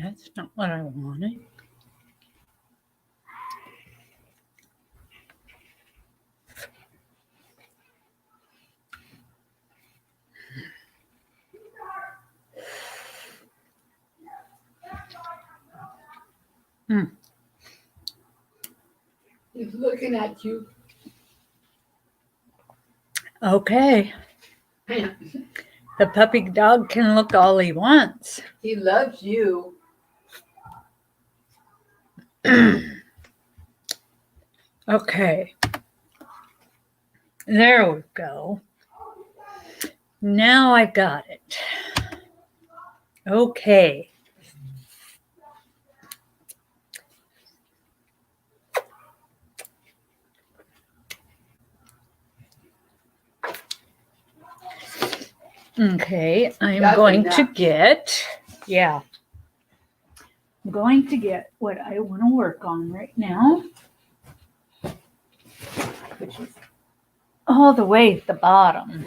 That's not what I wanted. He's looking at you. Okay. The puppy dog can look all he wants. He loves you. Okay. There we go. Now I got it. Okay. Okay, I'm going to get, I'm going to get what I want to work on right now, which is all the way at the bottom.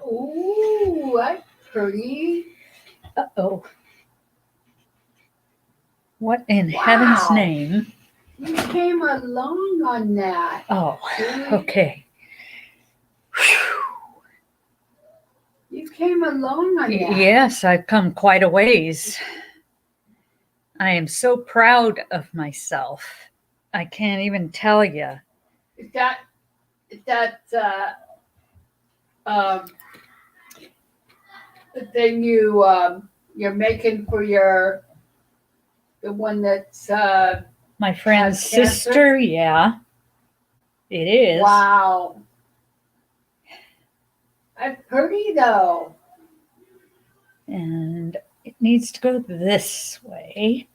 Ooh, that's pretty. Uh-oh. What in heaven's Wow. name? You came along on that. Oh, See? okay. You came along on that. Yes, I've come quite a ways. I am so proud of myself. I can't even tell you. Is that the thing you're making for the one that's My friend's Has cancer? sister, yeah, it is. wow. That's pretty though. And it needs to go this way.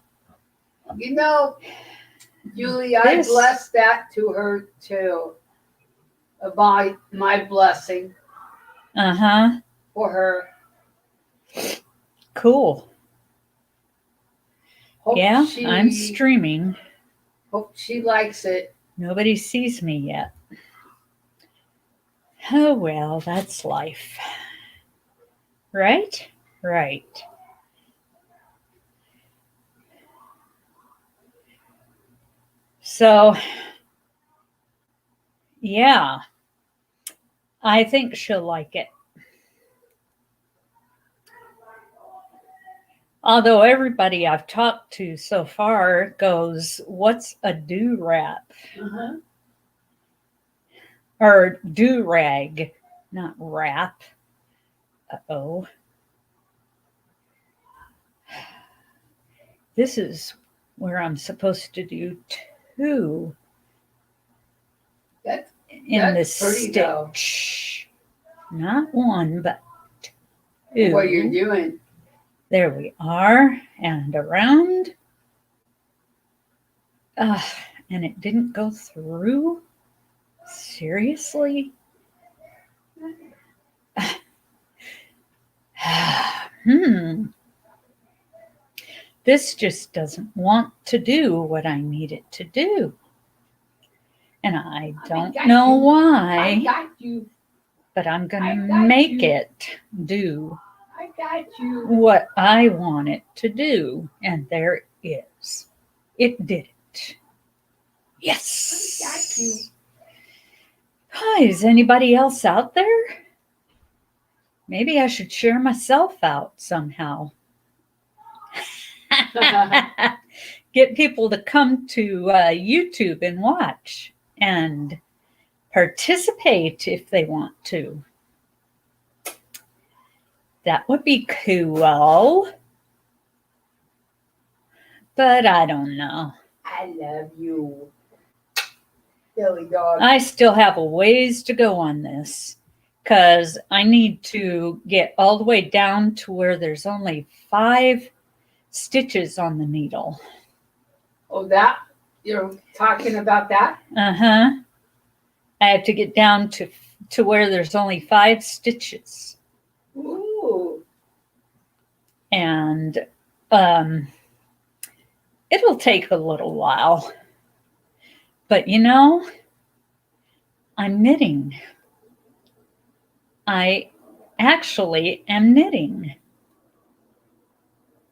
You know, Julie, I This- blessed that to her too. My blessing Uh-huh. for her. Cool. Hope Yeah, she, I'm streaming. Hope she likes it. Nobody sees me yet. Oh, well, that's life. Right? Right. So, yeah, I think she'll like it. Although everybody I've talked to so far goes, what's a do-rag? Uh-huh. Or do-rag, not wrap. Uh-oh. This is where I'm supposed to do two That's in the pretty though. stitch. Not one, but two. What you're doing. There we are, and around. And it didn't go through? Seriously? This just doesn't want to do what I need it to do. And I don't know I why, got you. but I'm going I to got make you. it do I got you. what I want it to do. And there it is. It did it. Yes. I got you. Hi, is anybody else out there? Maybe I should share myself out somehow. Get people to come to YouTube and watch and participate if they want to. That would be cool. But I don't know. I love you. Silly dog. I still have a ways to go on this because I need to get all the way down to where there's only 5 stitches on the needle. Oh, that? You're talking about that? Uh-huh. I have to get down to where there's only 5 stitches. Ooh. And it'll take a little while. But you know, I'm knitting. I actually am knitting.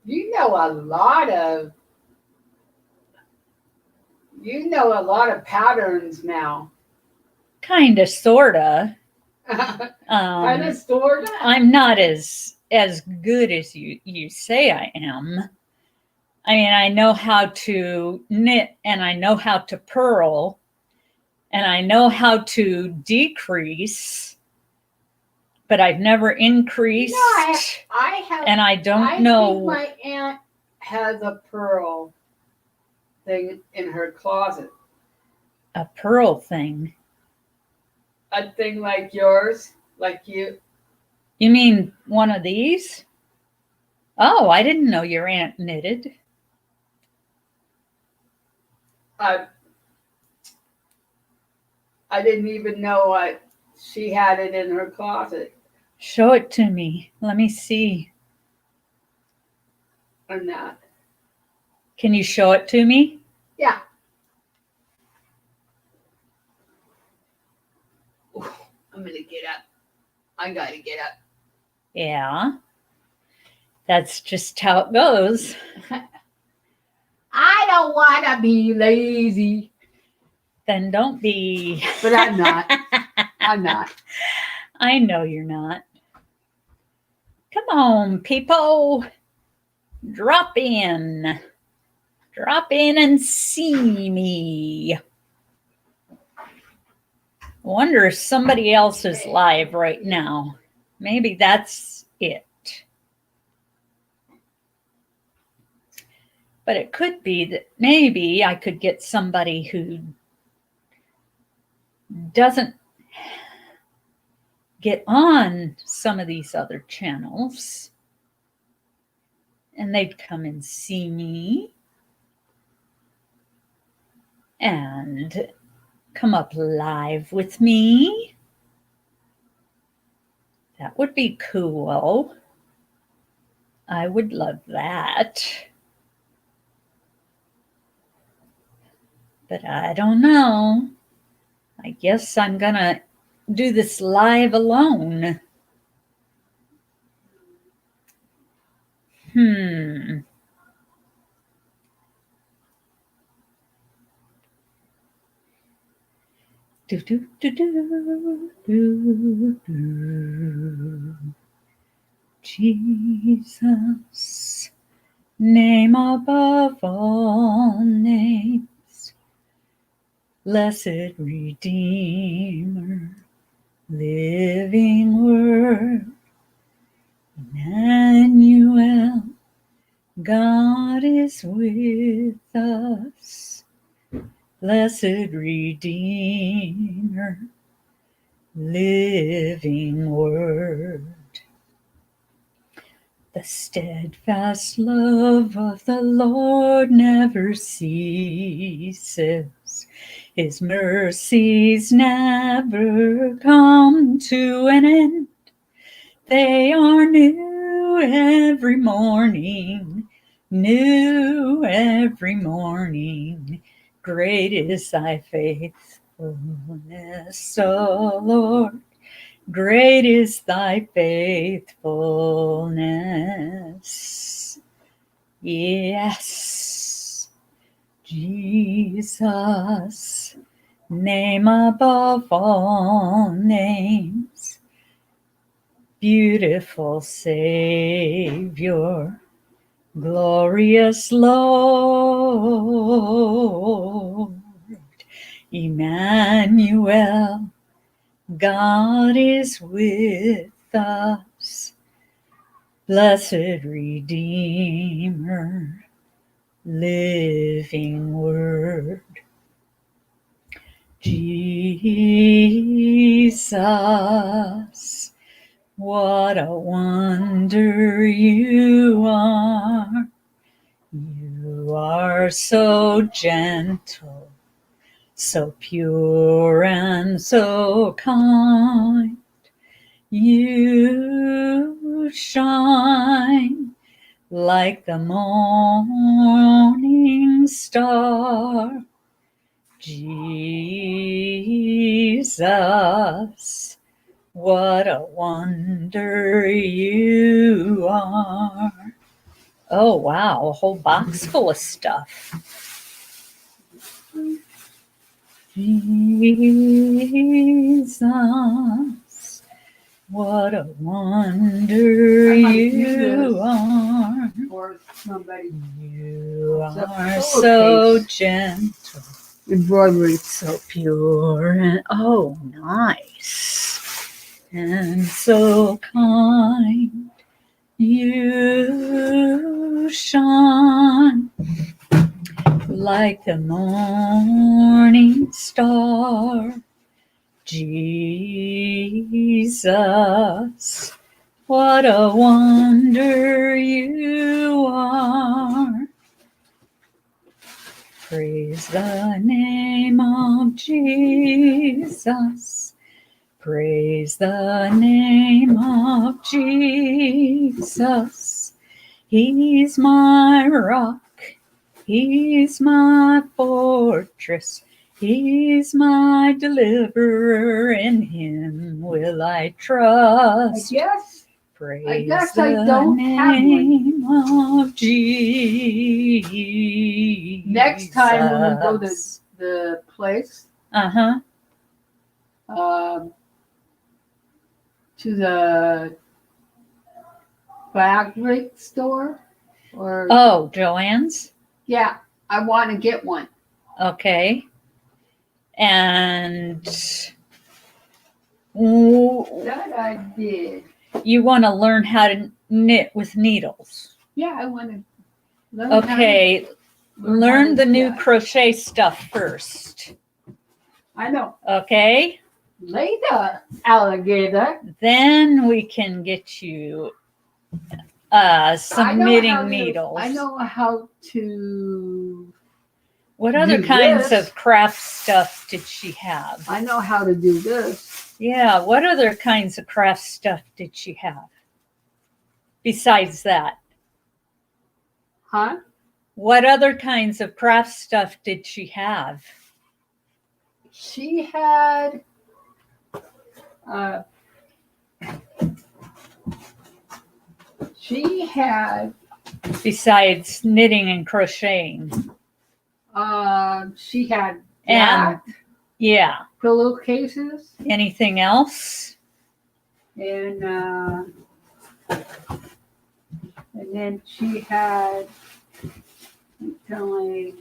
You know a lot of patterns now. Kind of, sorta. Kind of stored. I'm not as good as you say I am. I mean, I know how to knit and I know how to purl and I know how to decrease, but I've never increased. No, I have. And I don't I know. think my aunt has a pearl thing in her closet. A purl thing. A thing like yours, like you. You mean one of these? Oh, I didn't know your aunt knitted. I didn't even know she had it in her closet. Show it to me. Let me see. Or not. Can you show it to me? Yeah. Ooh, I'm gonna get up. I gotta get up. Yeah. That's just how it goes. I don't want to be lazy. Then don't be. But I'm not. I'm not. I know you're not. Come on, people. Drop in. Drop in and see me. I wonder if somebody else is live right now. Maybe that's it. But it could be that maybe I could get somebody who doesn't get on some of these other channels and they'd come and see me and come up live with me. That would be cool. I would love that. But I don't know. I guess I'm gonna do this live alone. Do, do, do, do, do, do. Jesus, name above all names, blessed Redeemer, living Word, Emmanuel, God is with us, blessed Redeemer, living Word. The steadfast love of the Lord never ceases. His mercies never come to an end. They are new every morning, new every morning. Great is thy faithfulness, O Lord. Great is thy faithfulness. Yes, Jesus, name above all names, beautiful Savior, glorious Lord, Emmanuel, God is with us, blessed Redeemer, living Word. Jesus, what a wonder you are. You are so gentle, so pure and so kind. You shine like the morning star. Jesus, Jesus, what a wonder you are. Oh, wow, a whole box full of stuff. Jesus, what a wonder I might do you this. are. Or somebody You It's a are so pillowcase. gentle, embroidery. so pure, and oh, nice, and so kind. You shine like the morning star, Jesus. What a wonder you are. Praise the name of Jesus. Praise the name of Jesus. He's my rock. He's my fortress. He's my deliverer. In him will I I trust. guess Praise guess the I don't have one. name of Jesus. next time when we go to the place, Uh-huh. to the fabric store, or Oh, Joanne's? yeah, I want to get one. Okay. And That I did. you want to learn how to knit with needles. Yeah, I want to learn. Okay, learn the new crochet stuff first. I know. Okay? Later, alligator. Then we can get you some knitting needles. I know how to. What other do kinds this. of craft stuff did she have? I know how to do this. Yeah, what other kinds of craft stuff did she have besides that? Huh? What other kinds of craft stuff did she have? She had. She had. Besides knitting and crocheting. She had. And yeah. Pillowcases. Anything else? And then she had like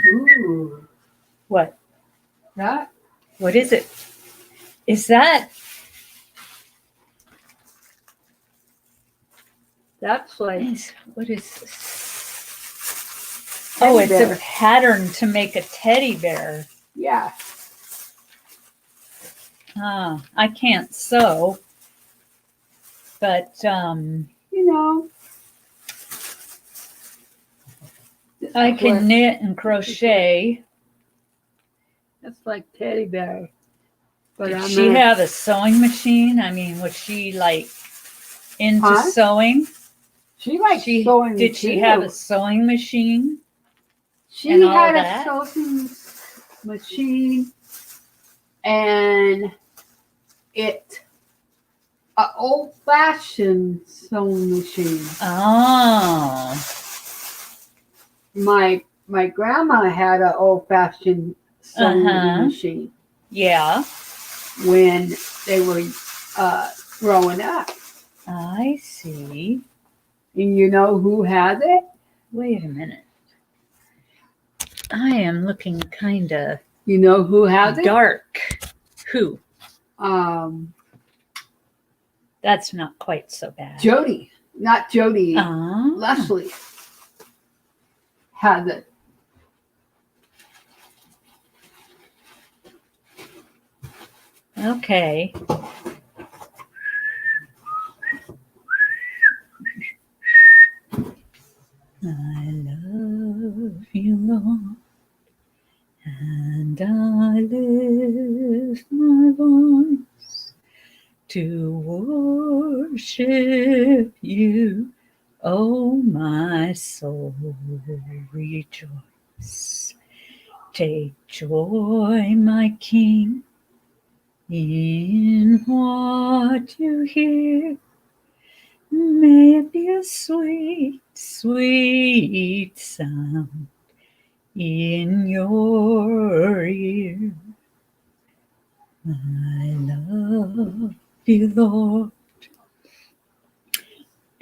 ooh, What? that What is it? Is that? that's like What is this? Oh, it's bear. a pattern to make a teddy bear. Yeah. I can't sew, but You know. I can knit and crochet. That's like teddy bear. But Did she have a sewing machine? I mean, was she like into Huh? sewing? She likes sewing. Did she have a sewing machine? She and all had that? a sewing machine, and an old-fashioned sewing machine. Oh, My grandma had an old-fashioned sewing machine yeah. when they were growing up. I see. And you know who has it? Wait a minute. I am looking kind of You know who has it? dark. Who? That's not quite so bad. Jody. Not Jody. Oh. Leslie has it. Okay. I love you, Lord. to worship you. Oh, my soul, rejoice. Take joy, my King, in what you hear. May it be a sweet, sweet sound in your ear. I love you, Lord,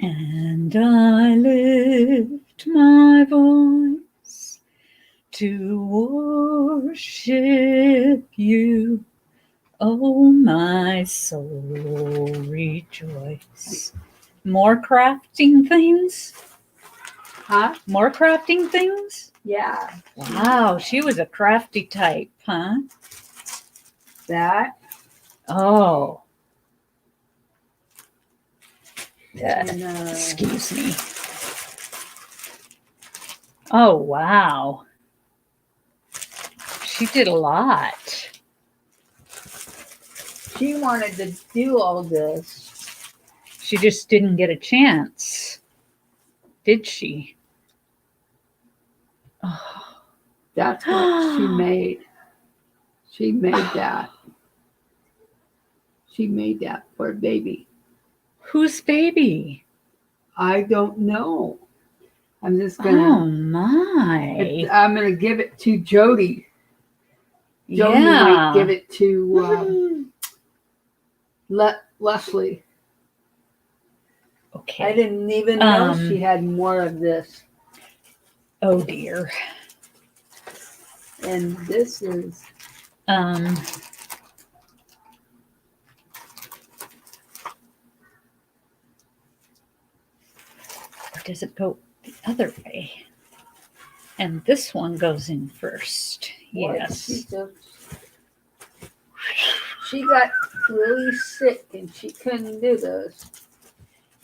and I lift my voice to worship you. Oh, my soul, rejoice. More crafting things? Huh? More crafting things? Yeah. Wow, she was a crafty type, huh? That. Oh. Yeah. And, Excuse me. Oh, wow. She did a lot. she wanted to do all this. She just didn't get a chance, did she? Oh. That's what she made. She made that. She made that for a baby. Whose baby? I don't know. I'm just Oh, gonna. my. I'm gonna give it to Jody. Jody might give it to Leslie. Okay. I didn't even know Um, she had more of this. Oh, dear. And this is Or does it go the other way? And this one goes in first. what Yes. she got really sick and she couldn't do this.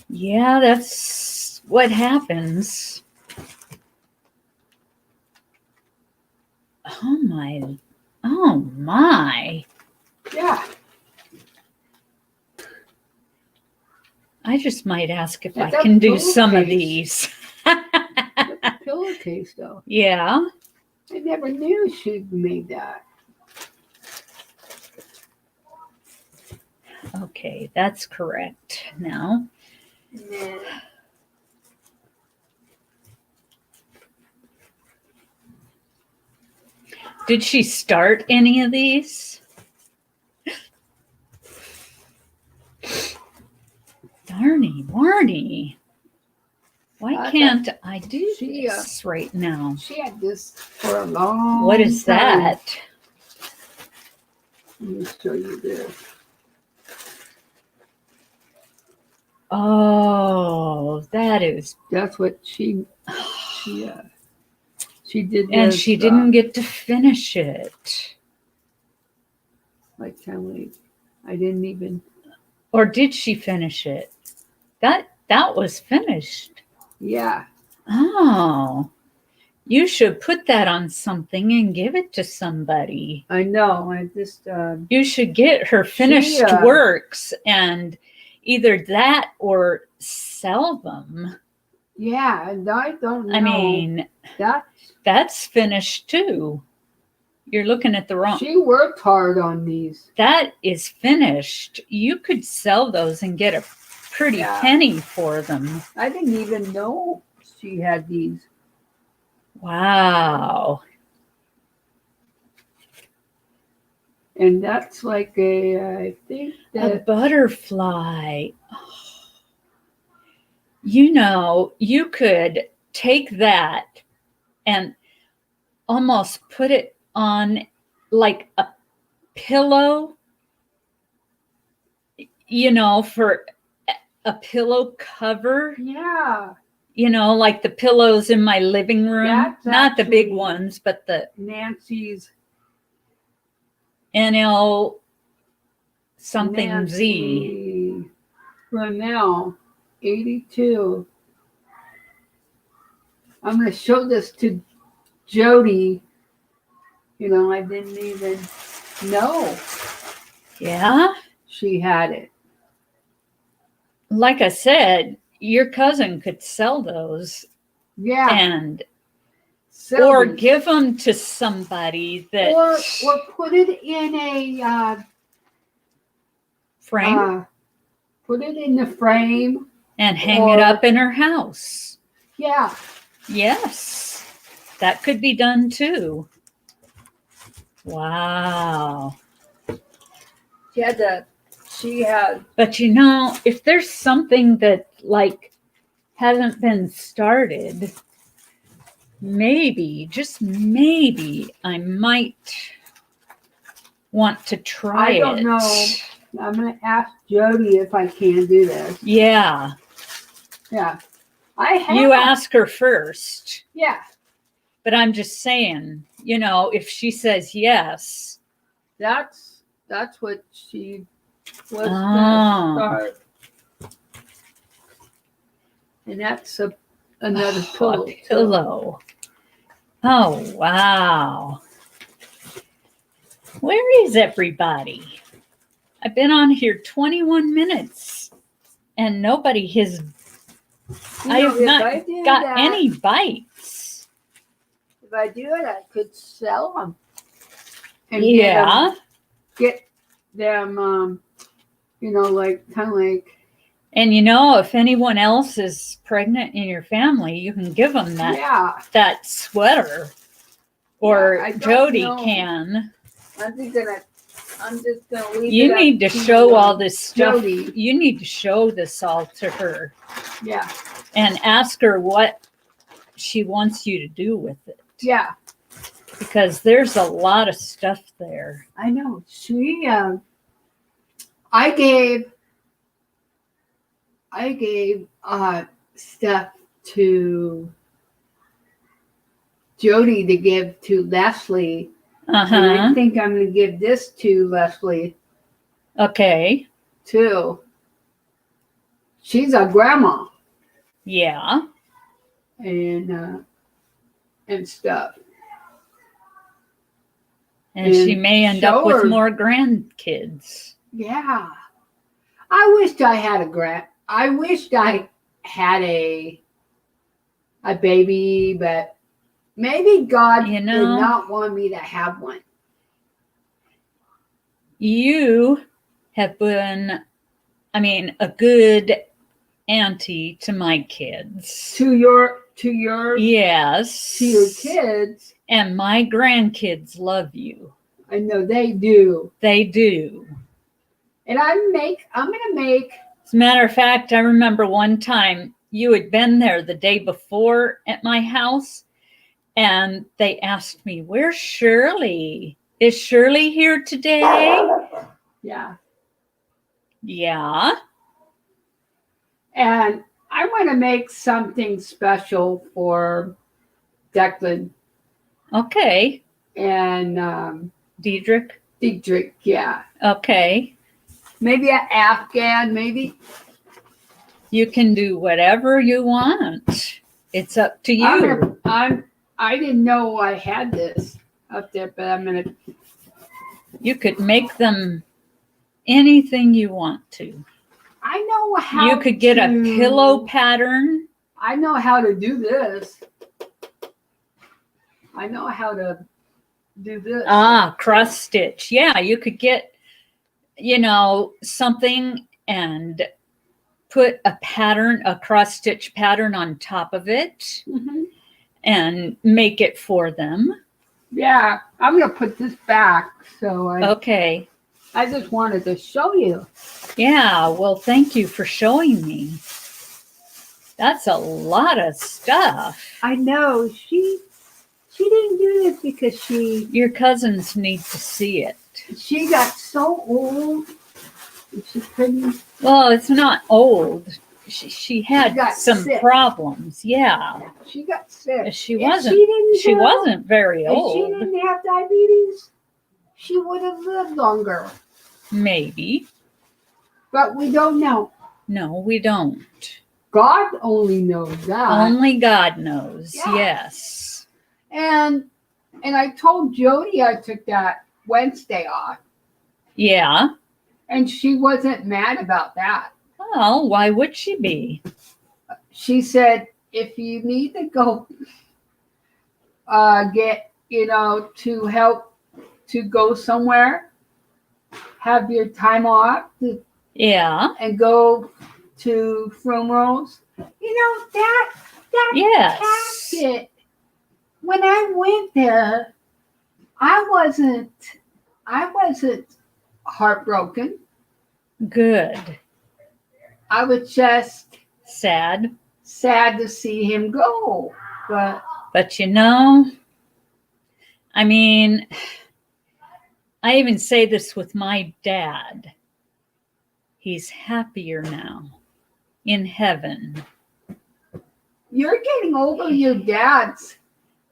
Yeah, that's what happens. Oh, my. Oh, my. Yeah. I just might ask if That's I a can do some of these. pillowcase. Pillowcase though. Yeah. I never knew she made that. Okay, that's correct. Now, Yeah. did she start any of these? Darny, Marnie. Why can't I do this right now? She had this for a long What is time. that? Let me show you this. Oh, that is. That's what she did. And this, she didn't get to finish it. like Emily. I didn't even. Or did she finish it? That was finished. Yeah. Oh, you should put that on something and give it to somebody. I know. I just. You should get her finished works and either that or sell them. Yeah, and I don't know. I mean, that's finished too. You're looking at the wrong. She worked hard on these. That is finished. You could sell those and get a pretty penny for them. I didn't even know she had these. Wow. And that's like I think a butterfly. Oh. You know, you could take that and almost put it on like a pillow, you know, for a pillow cover. Yeah. You know, like the pillows in my living room. That's not the big ones, but the Nancy's NL something Nancy Z. Ronell, 82. I'm going to show this to Jody. You know, I didn't even know. Yeah? She had it. like I said, your cousin could sell those Yeah. and sell or them. give them to somebody that or put it in a frame put it in the frame. and hang it or- up in her house. Yeah. Yes, that could be done too. Wow. She had But you know, if there's something that like hasn't been started, maybe, just maybe, I might want to try I don't it. know. I'm gonna ask Jody if I can do this. Yeah, Yeah. I have. you ask her first. Yeah. But I'm just saying, you know, if she says yes, That's what she was Oh. gonna start. And that's another pillow. a pillow. Oh, wow. Where is everybody? I've been on here 21 minutes and nobody has, You I know, have if not I do got that- any bites. If I do it, I could sell them. And get them, you know, like kind of like. And you know, if anyone else is pregnant in your family, you can give them that, that sweater. Or Yeah, I don't Jody know. can. I'm just gonna leave You it need to up show all this stuff. Jody. You need to show this all to her Yeah. and ask her what she wants you to do with it. Yeah. Because there's a lot of stuff there. I know. I gave stuff to Jody to give to Leslie. And I Uh-huh. think I'm going to give this to Leslie Okay. too. She's a grandma Yeah. and stuff. And she And may end up show with her- more grandkids. Yeah. I wished I had a baby, but maybe God You did know- not want me to have one. You have been, I mean, a good auntie to my kids. To your Yes. to your kids, And my grandkids love you. I know they do. They do. And I'm gonna make As a matter of fact, I remember one time you had been there the day before at my house, and they asked me, "Where's Shirley? Is Shirley here today?" yeah. Yeah. And I want to make something special for Declan Okay. and Diedrich. Dietrich. Yeah. Okay. Maybe an Afghan, maybe. You can do whatever you want. It's up to you. I didn't know I had this up there, but I'm gonna. You could make them anything you want to. I know how. You could get a to- pillow pattern. I know how to do this. I know how to do this. Cross stitch. Yeah, you could get, something and put a pattern, a cross stitch pattern on top of it Mhm. and make it for them. Yeah, I'm gonna put this back. So Okay. I just wanted to show you. Yeah, well, thank you for showing me. That's a lot of stuff. I know she didn't do this because Your cousins need to see it. she got so old. And she couldn't. Well, it's not old. She had got some sick. problems. Yeah. She got sick. She If wasn't. didn't She have- wasn't very If she old. didn't have diabetes, she would have lived longer. Maybe. But we don't know. No, we don't. God only knows that. Only God knows. Yeah. Yes. And I told Jody I took that Wednesday off, Yeah. and she wasn't mad about that. Well, why would she be? She said, if you need to go get, to help to go somewhere, have your time off Yeah. and go to funerals. That Yes. casket, when I went there, I wasn't heartbroken. Good. I was just Sad. sad to see him go. But But I mean, I even say this with my dad. He's happier now in heaven. you're getting over your dad's.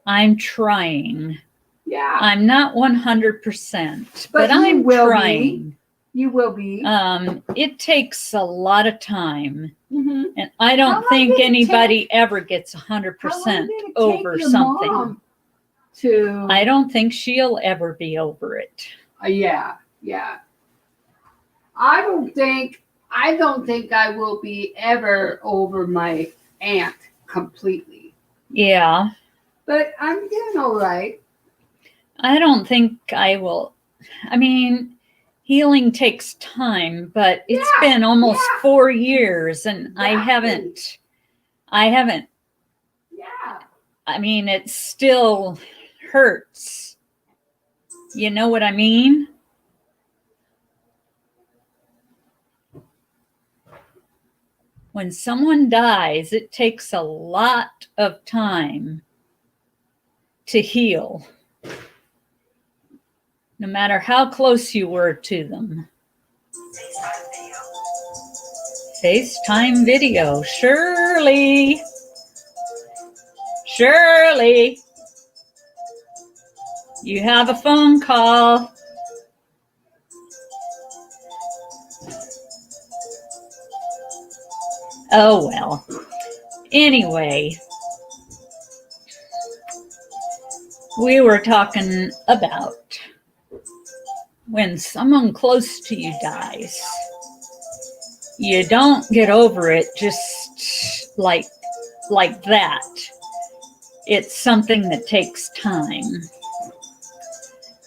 I'm trying. Yeah, I'm not 100%, but you I'm will be. trying. You will be. It takes a lot of time, Mhm. and I How don't long think did it anybody ever gets How long 100% did it over take your something. mom to? I don't think she'll ever be over it. Yeah. I don't think I will be ever over my aunt completely. Yeah, But I'm doing all right. I don't think I will. I mean, healing takes time, but it's Yeah, been almost yeah. 4 years, and I Exactly. haven't. Yeah. I mean, it still hurts. You know what I mean? When someone dies, it takes a lot of time to heal, no matter how close you were to them. FaceTime video. Shirley. You have a phone call. Oh, well. Anyway, we were talking about when someone close to you dies, you don't get over it just like that. It's something that takes time.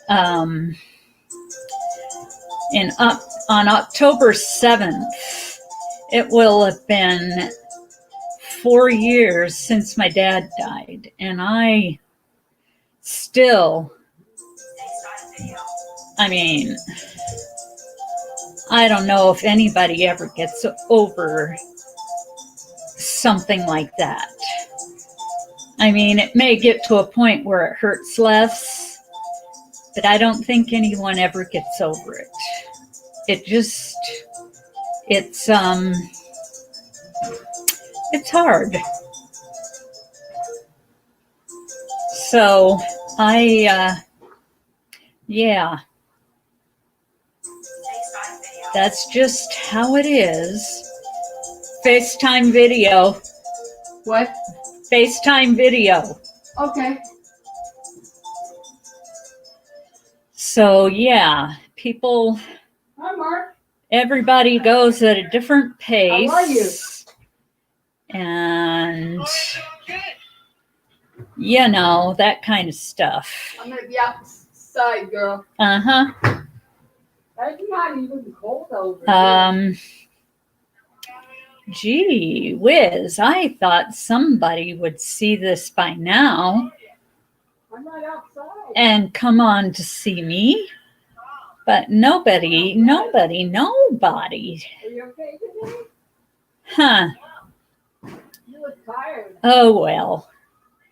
On October 7th, it will have been 4 years since my dad died, and I don't know if anybody ever gets over something like that. I mean, it may get to a point where it hurts less, but I don't think anyone ever gets over it. It's hard. So that's just how it is. FaceTime video. What? FaceTime video. Okay. So people. Hi, Mark. Everybody goes at a different pace. How are you? And that kind of stuff. I'm gonna be outside, girl. Uh-huh. It's not even cold over here. Gee whiz, I thought somebody would see this by now I'm right outside. and come on to see me. But nobody. Are you okay today? Huh. You look tired. Oh, well.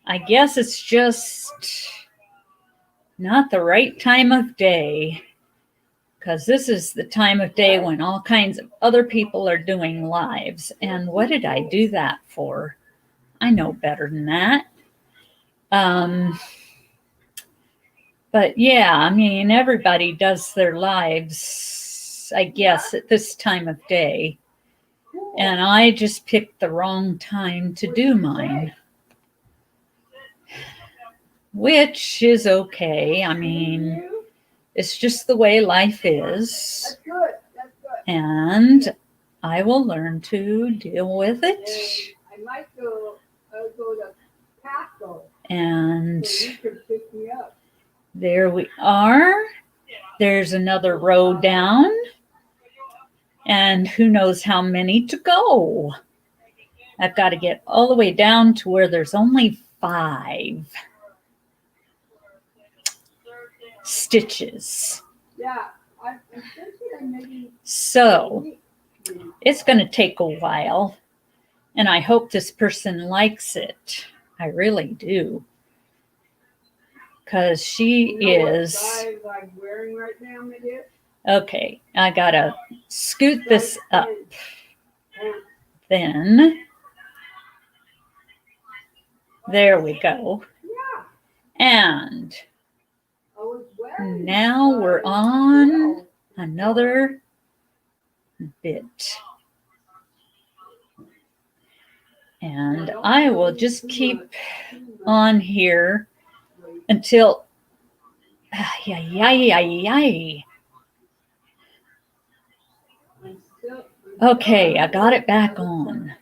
I guess it's just not the right time of day. Because this is the time of day when all kinds of other people are doing lives. And what did I do that for? I know better than that. But everybody does their lives, I guess, at this time of day. And I just picked the wrong time to do mine. Which is okay. I mean, it's just the way life is. That's good. And I will learn to deal with And it. I might go to Pasco And so you can pick me up. there we are. There's another row down. And who knows how many to go. I've got to get all the way down to where there's only 5 stitches. Yeah, I'm thinking maybe. So it's going to take a while. And I hope this person likes it. I really do. Because she You know what is. size I'm wearing right now, my dear? Okay, I got to scoot this Size up 10. then. There we go. Yeah, And I was wearing now we're size on 12. another bit. And I will just keep on here until okay, I got it back on.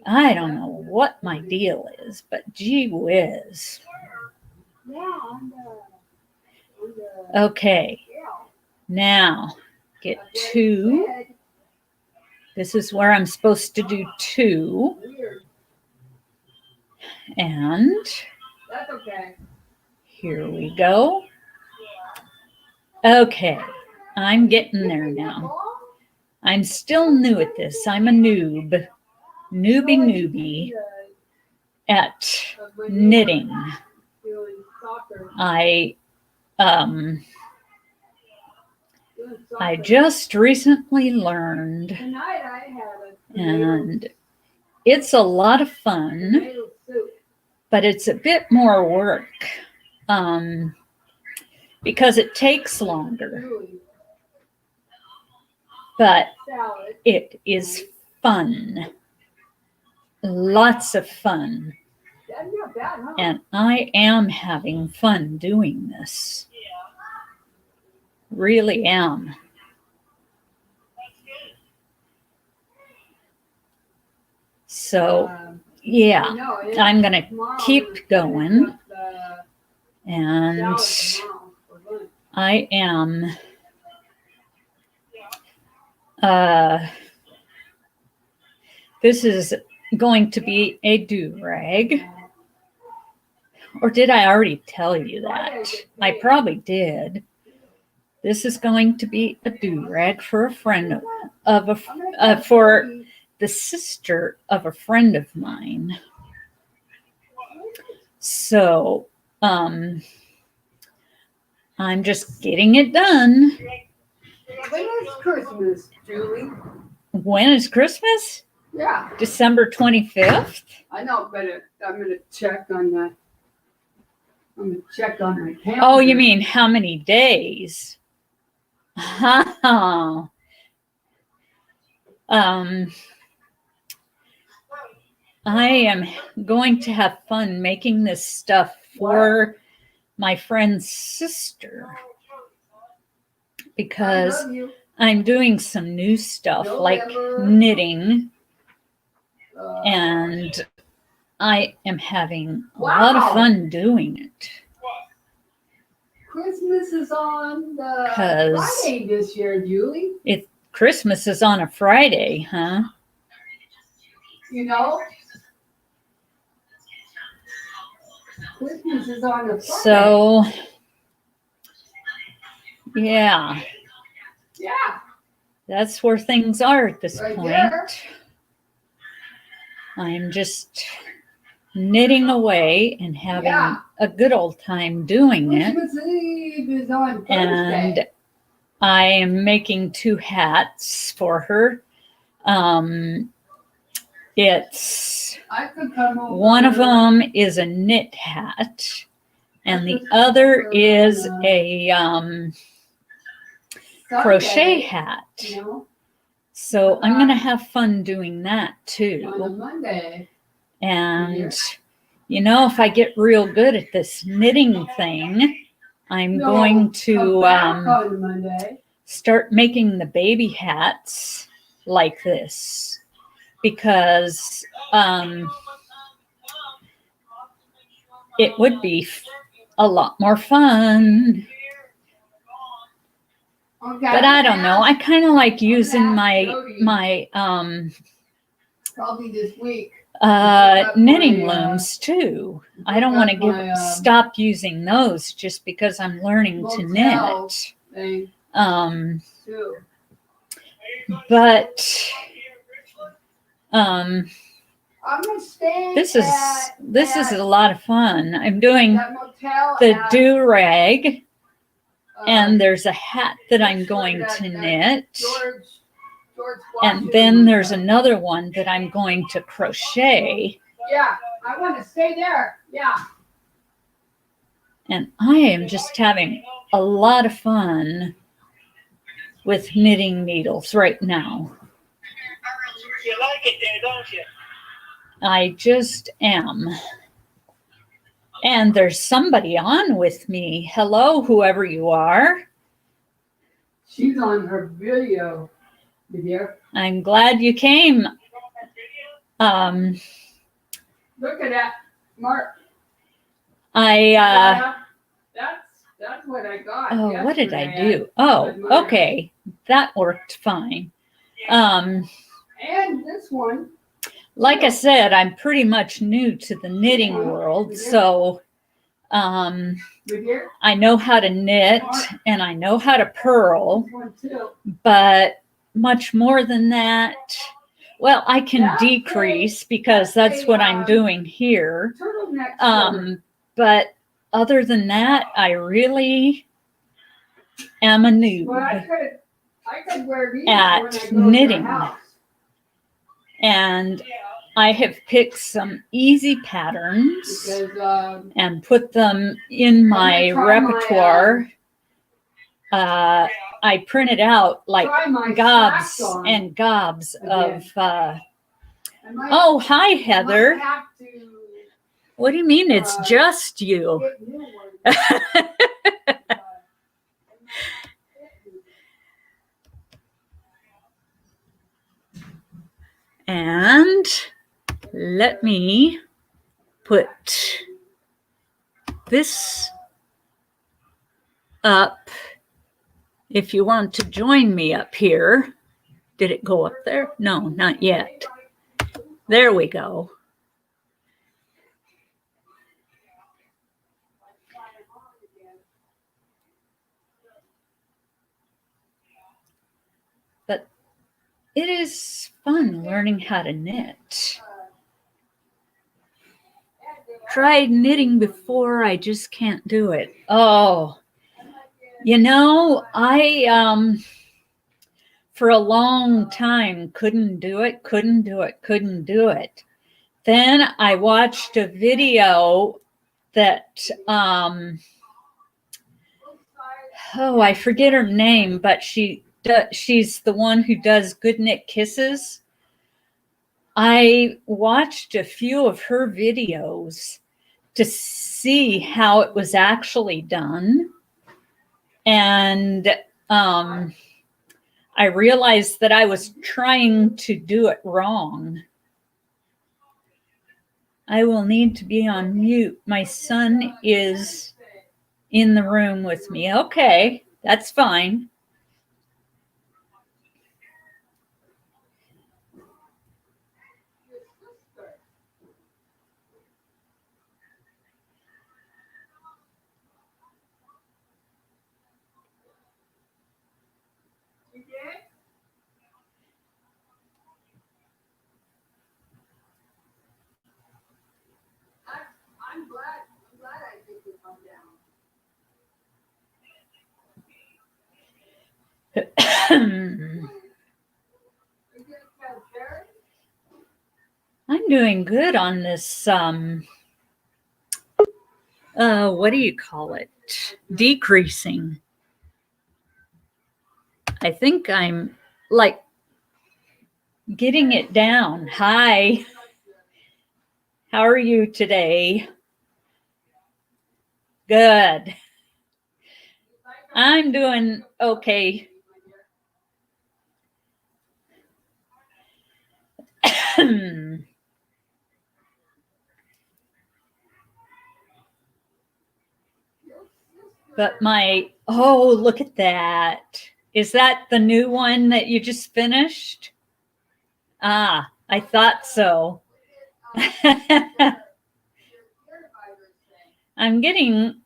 I don't know what my deal is, but gee whiz. Yeah, on the Okay, yeah. now get 2. This is where I'm supposed to do 2. Weird. And That's okay. here we go. Okay, I'm getting there now. I'm still new at this. I'm a noob. Newbie at knitting. I just recently learned, Tonight I had a and it's a lot of fun, tomato soup. but it's a bit more work because it takes longer, Really, but salad. it is fun. Lots of fun. That's not bad, huh? And I am having fun doing this. Really am. So, yeah, No, it's I'm going to tomorrow keep we're going. gonna cook the And salad tomorrow for lunch. I am this is going to be a do-rag. Or did I already tell you that? I probably did. This is going to be a do-rag for a friend for the sister of a friend of mine. So, I'm just getting it done. When is Christmas, Julie? When is Christmas? Yeah, December 25th? I know, but I'm gonna check on that. I'm gonna check on my calendar. Oh, you mean how many days? I am going to have fun making this stuff for my friend's sister because I love you. I'm doing some new stuff like November. knitting, Uh, and I am having a lot of Wow. fun doing it. Christmas is on the 'Cause- Friday this year, Julie. Christmas is on a Friday, huh? You know? Christmas is on a Friday. So, yeah, Yeah, that's where things are at this Right point. there. I'm just knitting away and having Yeah. a good old time doing it. Christmas Eve is on Thursday. And I am making 2 hats for her. It's I could come over. one of them is a knit hat, and the other is a Sunday, crochet hat. You know, So I'm gonna have fun doing that on a too. Monday. And you know, if I get real good at this knitting thing, I'm No, going come to back on Monday. start making the baby hats like this because it would be a lot more fun. Okay, But I don't know. I kind of like using my probably this week. knitting looms too. I don't want to stop using those just because I'm learning to motel knit. thing too. But I'm gonna stay this is at a lot of fun. I'm doing that motel the at, do-rag, and there's there's a hat that I'm going to knit. George And Washington then there's motel. another one that I'm going to crochet. Yeah, I want to stay there. Yeah. And I am just having a lot of fun with knitting needles right now. You like it there, don't you? I just am. And there's somebody on with me. Hello, whoever you are. She's on her video. I'm glad you came. Look at that, Mark. I That's what I got. oh, what did I yesterday. do? Oh, Admire. okay. That worked fine. And this one. Like I said, I'm pretty much new to the knitting world, so Right here. I know how to knit and I know how to purl, This one too. but much more than that, well, I can That's decrease because that's what I'm doing here. Turtleneck sweater. But other than that, I really am a But I noob. could wear these At when I go to knitting. your house. And I have picked some easy patterns Because and put them in my I'm gonna try my, repertoire. I printed out like try my gobs slacks on. and gobs of I might, oh, hi might Heather. have to What do you mean it's just you? get new ones. And let me put this up if you want to join me up here. Did it go up there? No, not yet. There we go. But it is fun learning how to knit. Tried knitting before, I just can't do it. Oh, you know, I for a long time couldn't do it. Then I watched a video that oh, I forget her name, but she's the one who does Good Knit Kisses. I watched a few of her videos to see how it was actually done. And I realized that I was trying to do it wrong. I will need to be on mute. My son is in the room with me. Okay, that's fine. I'm glad I did this come down. I'm doing good on this, what do you call it? Decreasing. I think I'm like getting it down. Hi. How are you today? Good. I'm doing okay. But oh, look at that. Is that the new one that you just finished? Ah, I thought so. I'm getting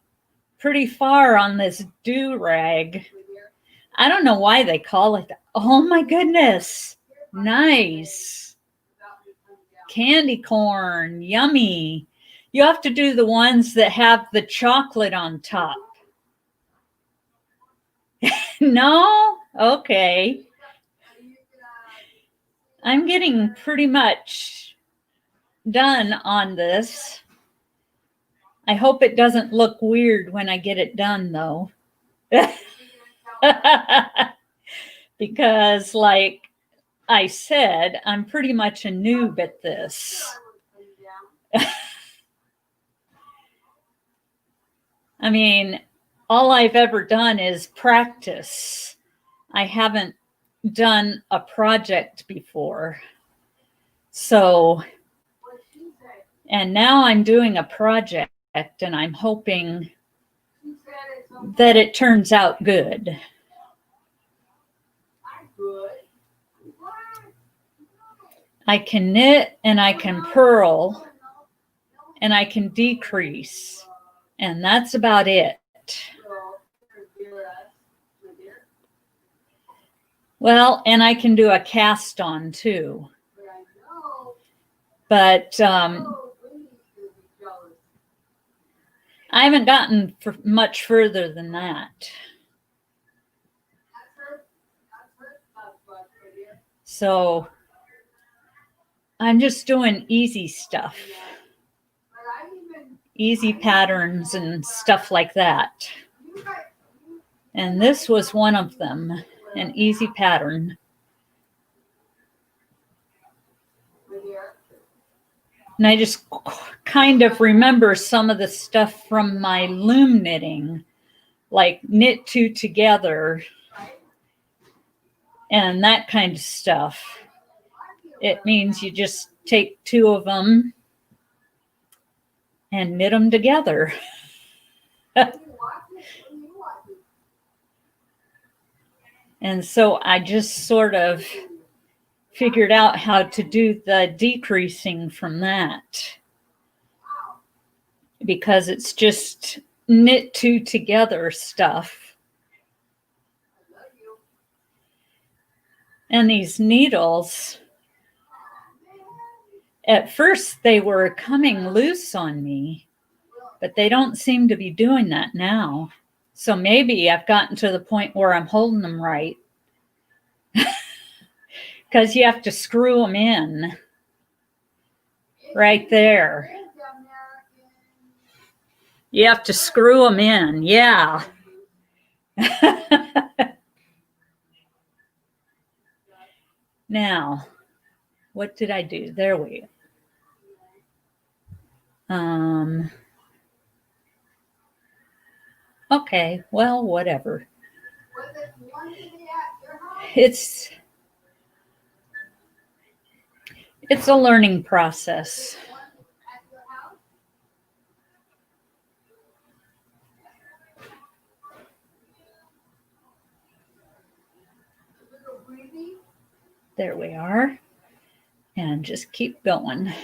pretty far on this do-rag. I don't know why they call it that. Oh my goodness. Nice. Candy corn. Yummy. You have to do the ones that have the chocolate on top. No? Okay. I'm getting pretty much done on this. I hope it doesn't look weird when I get it done, though. Because, like I said, I'm pretty much a noob at this. I mean, all I've ever done is practice. I haven't done a project before. So, and now I'm doing a project and I'm hoping that it turns out good. I can knit and I can purl and I can decrease, and that's about it. Well, and I can do a cast on too. But I haven't gotten much further than that. So I'm just doing easy stuff. Easy patterns and stuff like that. And this was one of them, an easy pattern. And I just kind of remember some of the stuff from my loom knitting, like knit two together and that kind of stuff. It means you just take two of them and knit them together. And so I just sort of figured out how to do the decreasing from that, because it's just knit two together stuff. And these needles, at first they were coming loose on me, but they don't seem to be doing that now. So maybe I've gotten to the point where I'm holding them right. Because you have to screw them in right there. You have to screw them in, yeah. Now, what did I do? There we go. Okay, well, whatever. It's a learning process. There we are. And just keep going. There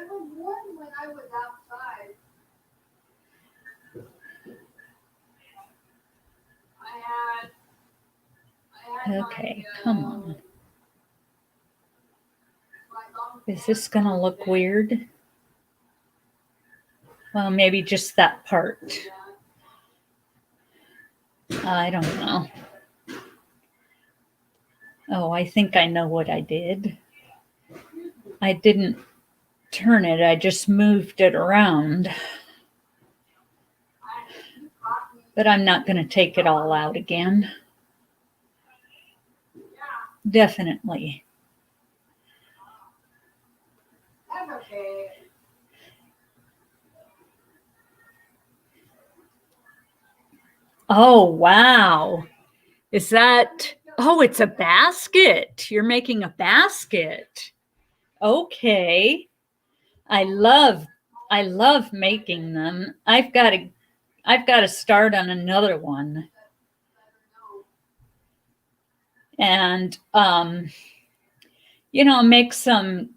was one when I was outside. Okay, come on. Is this going to look weird? Well, maybe just that part. I don't know. Oh, I think I know what I did. I didn't turn it, I just moved it around. But I'm not going to take it all out again. Definitely. That's okay. Oh, wow. Is that Oh, it's a basket. You're making a basket. Okay. I love making them. I've got to start on another one. And make some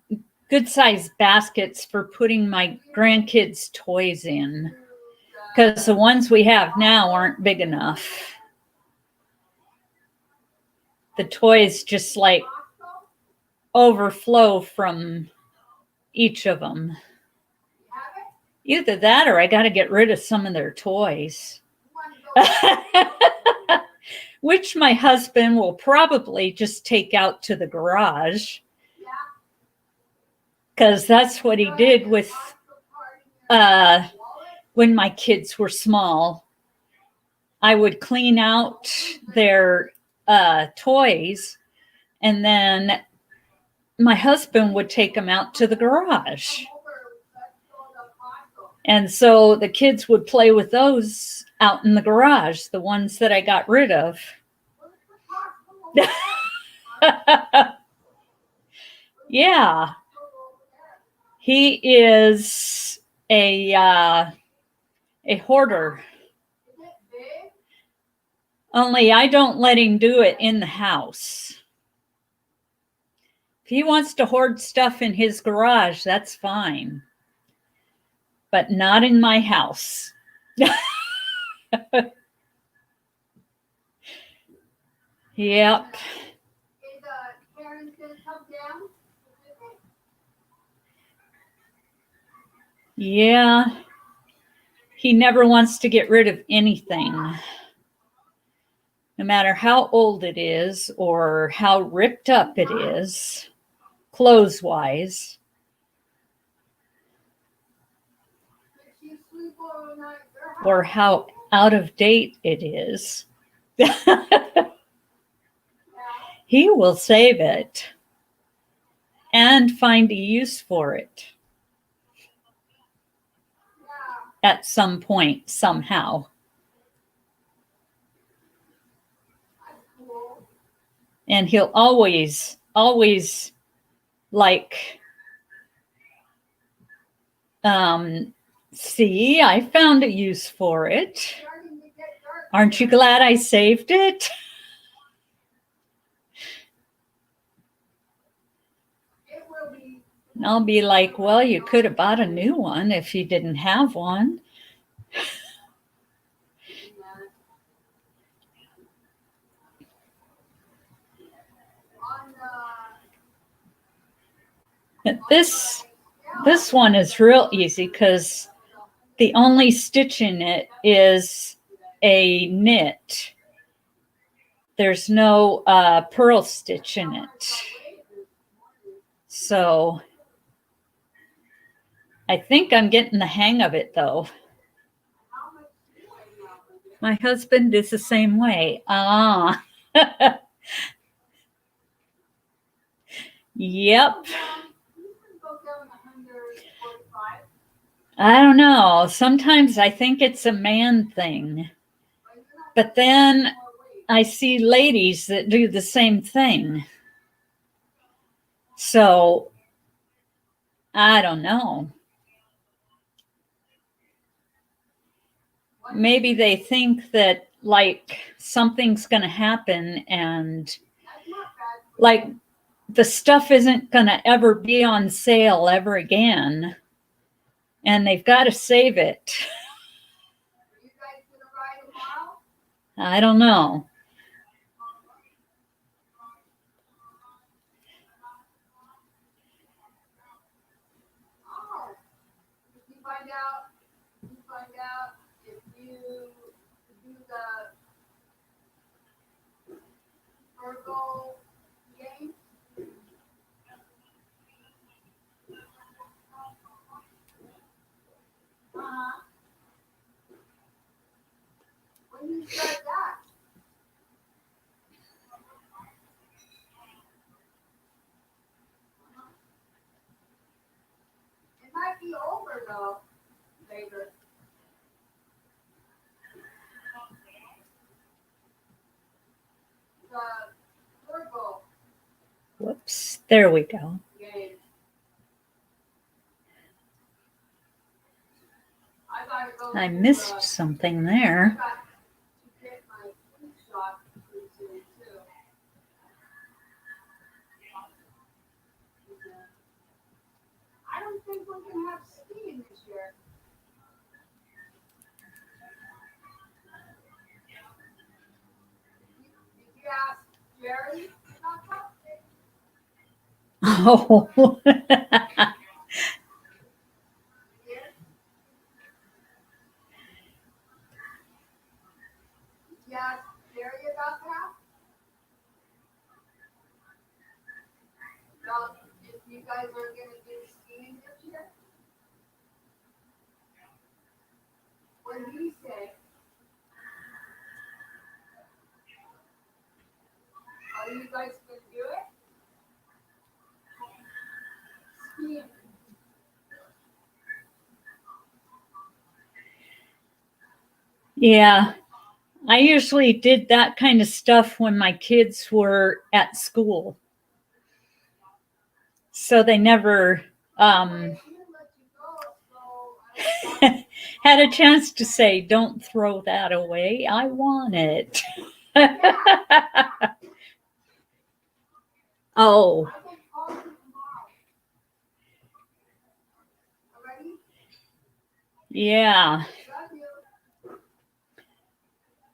good sized baskets for putting my grandkids' toys in, because the ones we have now aren't big enough. The toys just like overflow from each of them. Either that or I got to get rid of some of their toys. Which my husband will probably just take out to the garage. Because that's what he did with when my kids were small. I would clean out their toys, and then my husband would take them out to the garage. And so the kids would play with those out in the garage, the ones that I got rid of. Yeah. He is a hoarder. Only I don't let him do it in the house. If he wants to hoard stuff in his garage, that's fine. But not in my house. Yep. Yeah. He never wants to get rid of anything. No matter how old it is or how ripped up it is, clothes-wise. Or how out of date it is. He will save it and find a use for it at some point, somehow. And he'll always like, see, I found a use for it. Aren't you glad I saved it? And I'll be like, well, you could have bought a new one if you didn't have one. This one is real easy because the only stitch in it is a knit. There's no purl stitch in it. So I think I'm getting the hang of it, though. My husband is the same way. Yep. I don't know. Sometimes I think it's a man thing. But then I see ladies that do the same thing. So I don't know. Maybe they think that like something's going to happen and like the stuff isn't going to ever be on sale ever again. And they've got to save it. I don't know. You find out if you do the Virgo game. When you start that? It might be over though, David. The There we go. Game. I gotta go I to, missed something I there. got to get my flu shot pretty soon too. I don't think we're gonna have skiing this year. Did you ask Jerry about that? Oh, Did you ask Jerry about that? About if you guys are gonna do skiing this year? What did he say? Are you guys gonna do it? Skiing. yeah. I usually did that kind of stuff when my kids were at school. So they never had a chance to say, don't throw that away. I want it. Oh, yeah.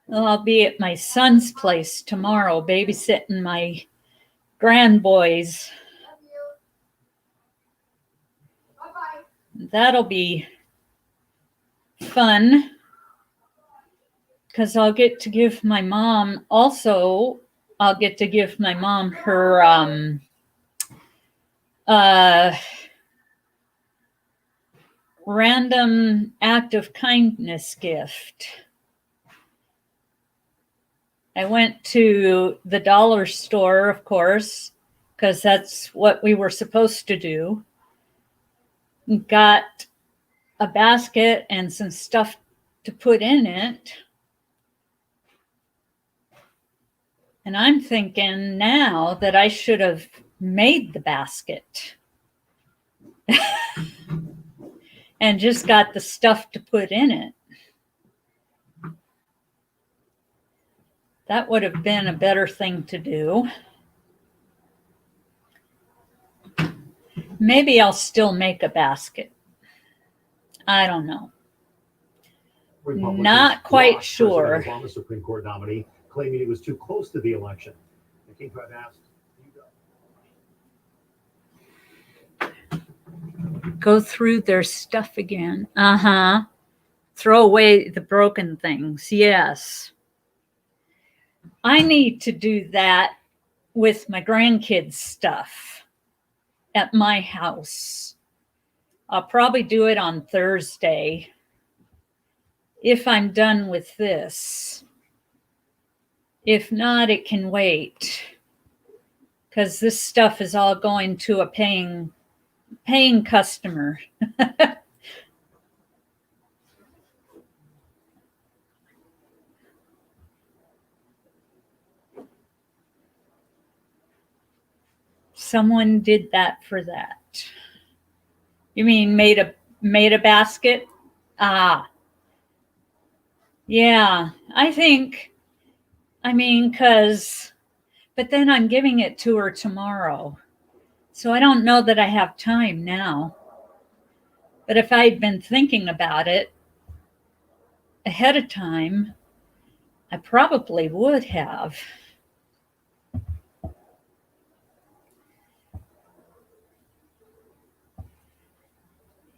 Well, I'll be at my son's place tomorrow, babysitting my grandboys. That'll be fun because I'll get to give my mom her random act of kindness gift. I went to the dollar store, of course, because that's what we were supposed to do. Got a basket and some stuff to put in it. And I'm thinking now that I should have made the basket and just got the stuff to put in it. That would have been a better thing to do. Maybe I'll still make a basket. I don't know. Not quite sure. Obama Supreme Court nominee, claiming he was too close to the election. The King Crab asked, go through their stuff again. Throw away the broken things. Yes. I need to do that with my grandkids' stuff at my house. I'll probably do it on Thursday if I'm done with this. If not, it can wait because this stuff is all going to a paying customer. Someone did that for that. You mean made a basket? Ah. Yeah, but then I'm giving it to her tomorrow. So I don't know that I have time now. But if I'd been thinking about it ahead of time, I probably would have.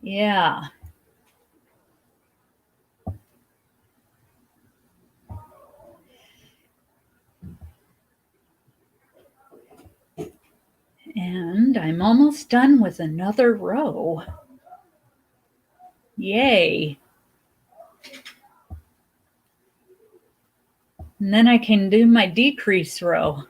Yeah. And I'm almost done with another row. Yay. And then I can do my decrease row.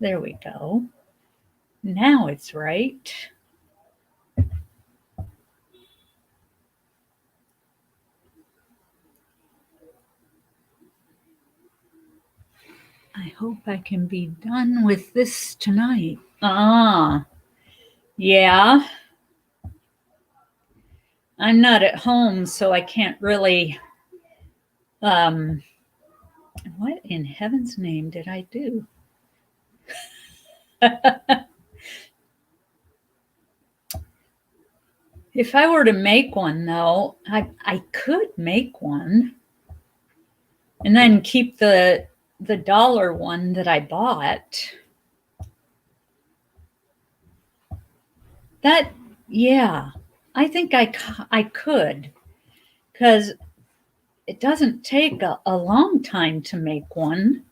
There we go. Now it's right. I hope I can be done with this tonight. Ah, yeah. I'm not at home, so I can't really. What in heaven's name did I do? If I were to make one, though, I could make one and then keep the dollar one that I bought. That, yeah, I think I could, because it doesn't take a long time to make one.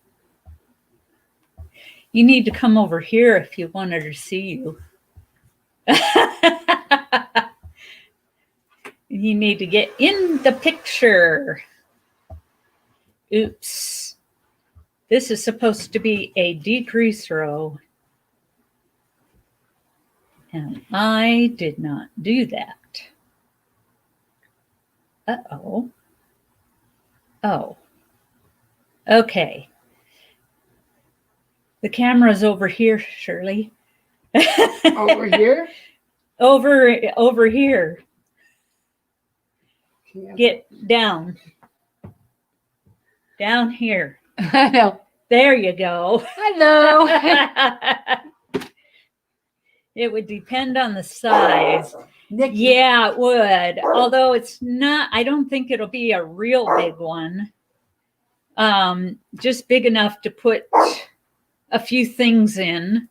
You need to come over here if you want her to see you. You need to get in the picture. Oops. This is supposed to be a decrease row. And I did not do that. Uh-oh. Oh. Okay. The camera's over here, Shirley. Over here? Over here. Yeah. Get down. Down here. Hello. There you go. Hello. It would depend on the size. Nikki. Yeah, it would. Although it's not, I don't think it'll be a real big one. Just big enough to put a few things in.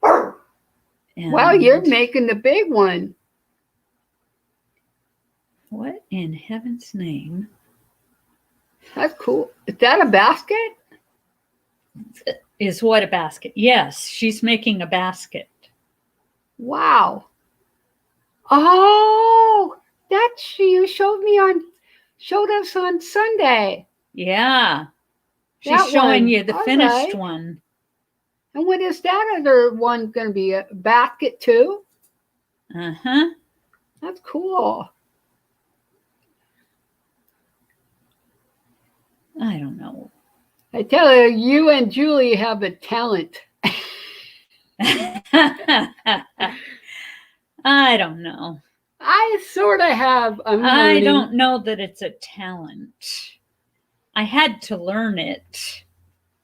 Wow, you're And making the big one. what in heaven's name? That's cool. Is that a basket? Is what a basket? Yes, she's making a basket. Wow. Oh, that's you showed us on Sunday. Yeah. She's That showing one. you the All finished right. one. And what is that other one going to be? A basket too? Uh-huh. That's cool. I don't know. I tell you, you and Julie have a talent. I don't know. I sort of have. I'm I learning. don't know that it's a talent. I had to learn it.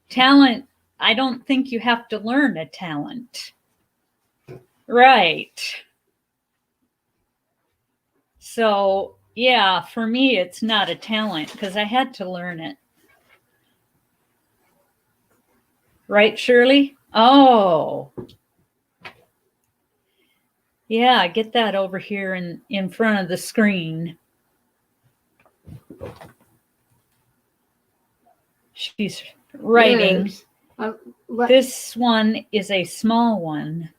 Talent, I don't think you have to learn a talent. Right. So, yeah, for me, it's not a talent because I had to learn it. Right, Shirley? Oh. Yeah, get that over here in front of the screen. She's writing. Yes. This one is a small one.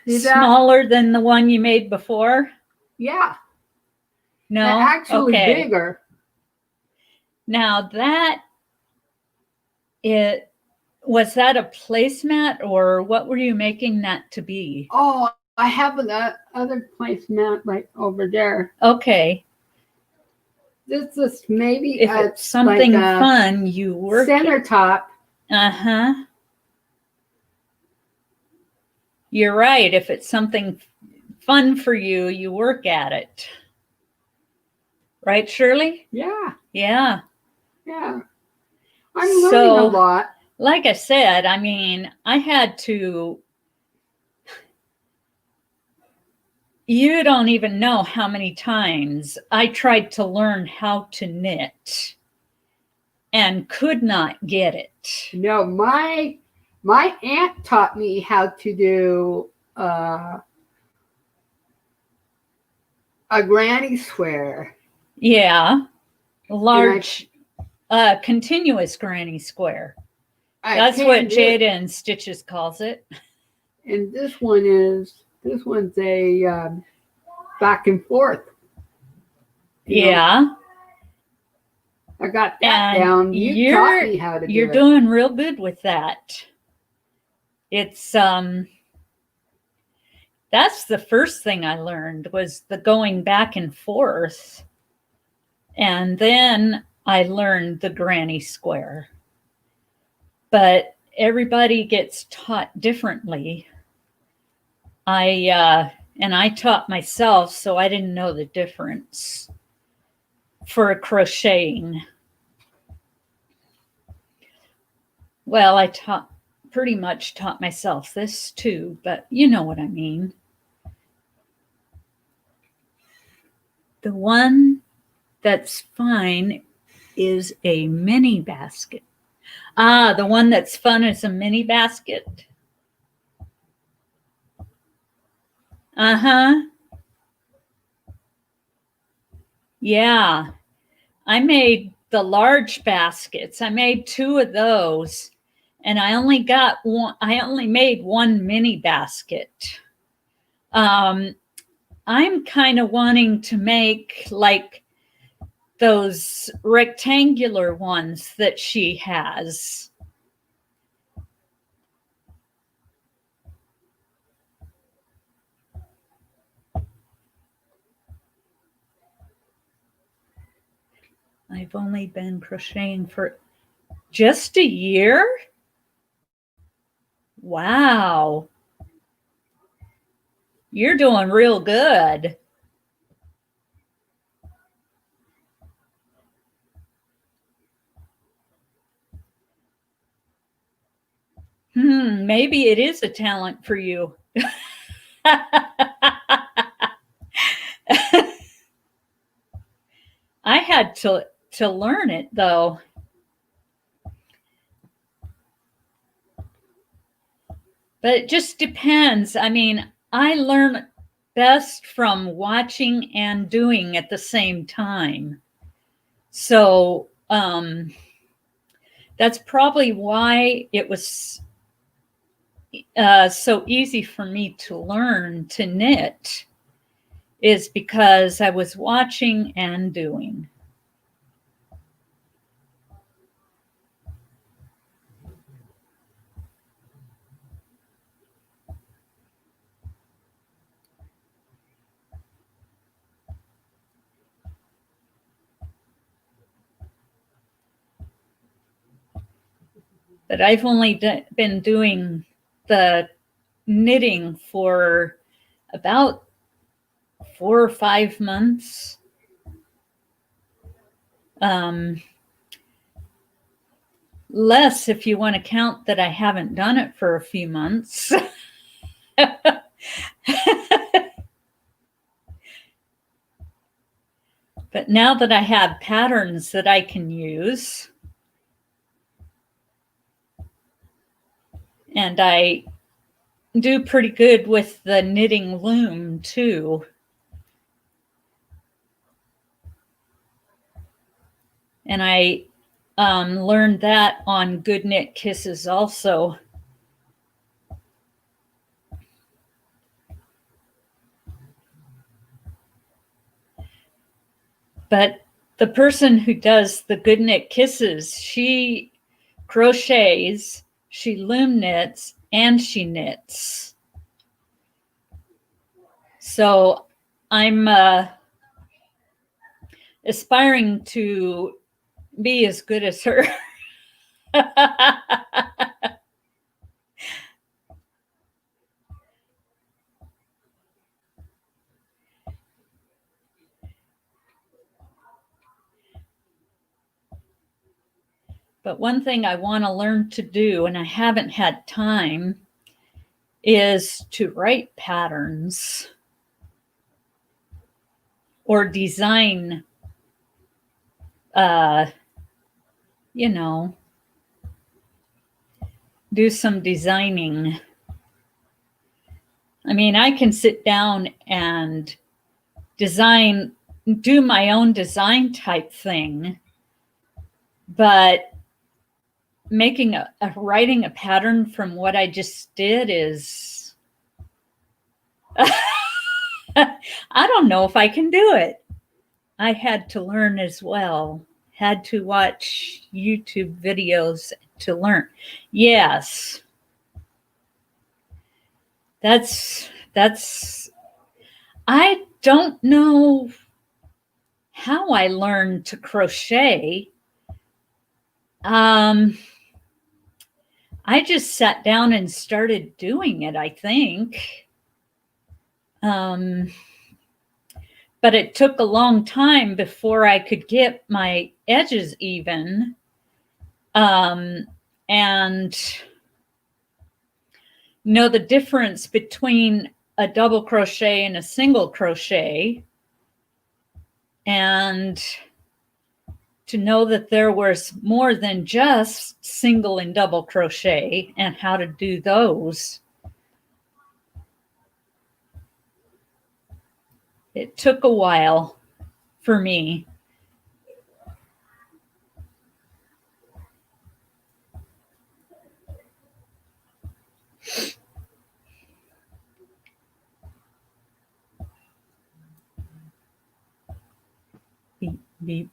Is that- Smaller than the one you made before? Yeah. No? They're actually Okay. bigger. Now was that a placemat or what were you making that to be? Oh, I have the other placemat right over there. Okay. This is maybe If it's something like a fun, you work center top. Uh-huh. You're right. If it's something fun for you, you work at it. Right, Shirley? Yeah, Yeah. yeah. I'm learning a lot. Like I said, I mean, I had to. You don't even know how many times I tried to learn how to knit and could not get it. No, my aunt taught me how to do a granny square. Yeah. Large, continuous granny square. That's what Jada and Stitches calls it. And this one's a back and forth. You know, Yeah. I got that And down. You taught me how to do You're it. doing real good with that. It's that's the first thing I learned was the going back and forth. And then I learned the granny square. But everybody gets taught differently. I taught myself, so I didn't know the difference for crocheting. Well, I pretty much taught myself this too, but you know what I mean. The one that's fine is a mini basket. Ah, the one that's fun is a mini basket. Uh-huh. Yeah. I made the large baskets. I made 2 of those, and I only made 1 mini basket. I'm kind of wanting to make like those rectangular ones that she has. I've only been crocheting for just a year? Wow. You're doing real good. Maybe it is a talent for you. I had to learn it though. But it just depends. I mean, I learn best from watching and doing at the same time. So that's probably why it was so easy for me to learn to knit, is because I was watching and doing. But I've only been doing the knitting for about 4 or 5 months. Less if you want to count that I haven't done it for a few months. But now that I have patterns that I can use, and I do pretty good with the knitting loom too. And I learned that on Good Knit Kisses also. But the person who does the Good Knit Kisses, she crochets, she loom knits, and she knits. So I'm aspiring to be as good as her. But one thing I want to learn to do, and I haven't had time, is to write patterns or design, you know, do some designing. I mean, I can sit down and design, do my own design type thing, but writing a pattern from what I just did is, I don't know if I can do it. I had to learn as well, had to watch YouTube videos to learn. Yes. I don't know how I learned to crochet. I just sat down and started doing it, I think. But it took a long time before I could get my edges even. And know the difference between a double crochet and a single crochet, and to know that there was more than just single and double crochet and how to do those. It took a while for me. Beep, beep.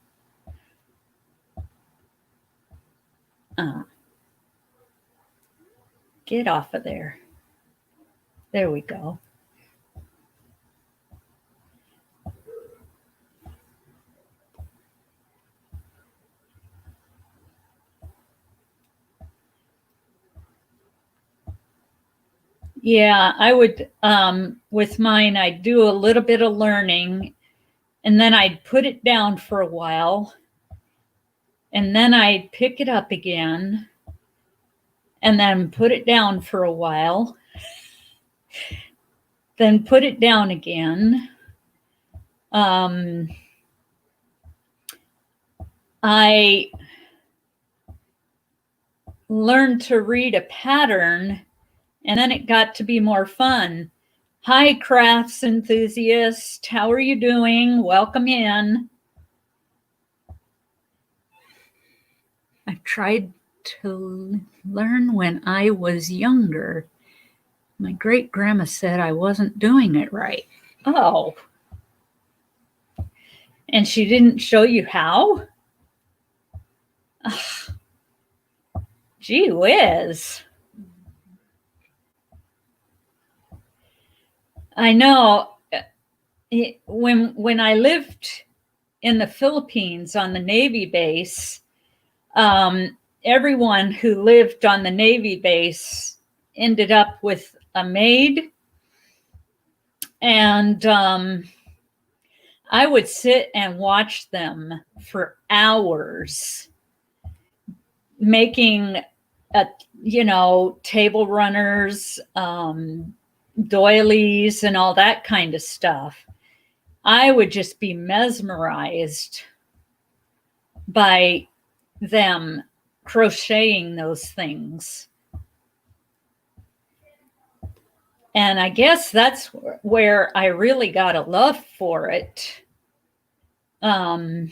Get off of there. There we go. Yeah, I would, with mine, I'd do a little bit of learning and then I'd put it down for a while and then I'd pick it up again and then put it down for a while, then put it down again. I learned to read a pattern and then it got to be more fun. Hi, crafts enthusiast. How are you doing? Welcome in. I tried to learn when I was younger. My great grandma said I wasn't doing it right. Oh. And she didn't show you how? Ugh. Gee whiz. I know when I lived in the Philippines on the Navy base, everyone who lived on the Navy base ended up with a maid. And I would sit and watch them for hours making, table runners, doilies and all that kind of stuff. I would just be mesmerized by them crocheting those things. And I guess that's where I really got a love for it, was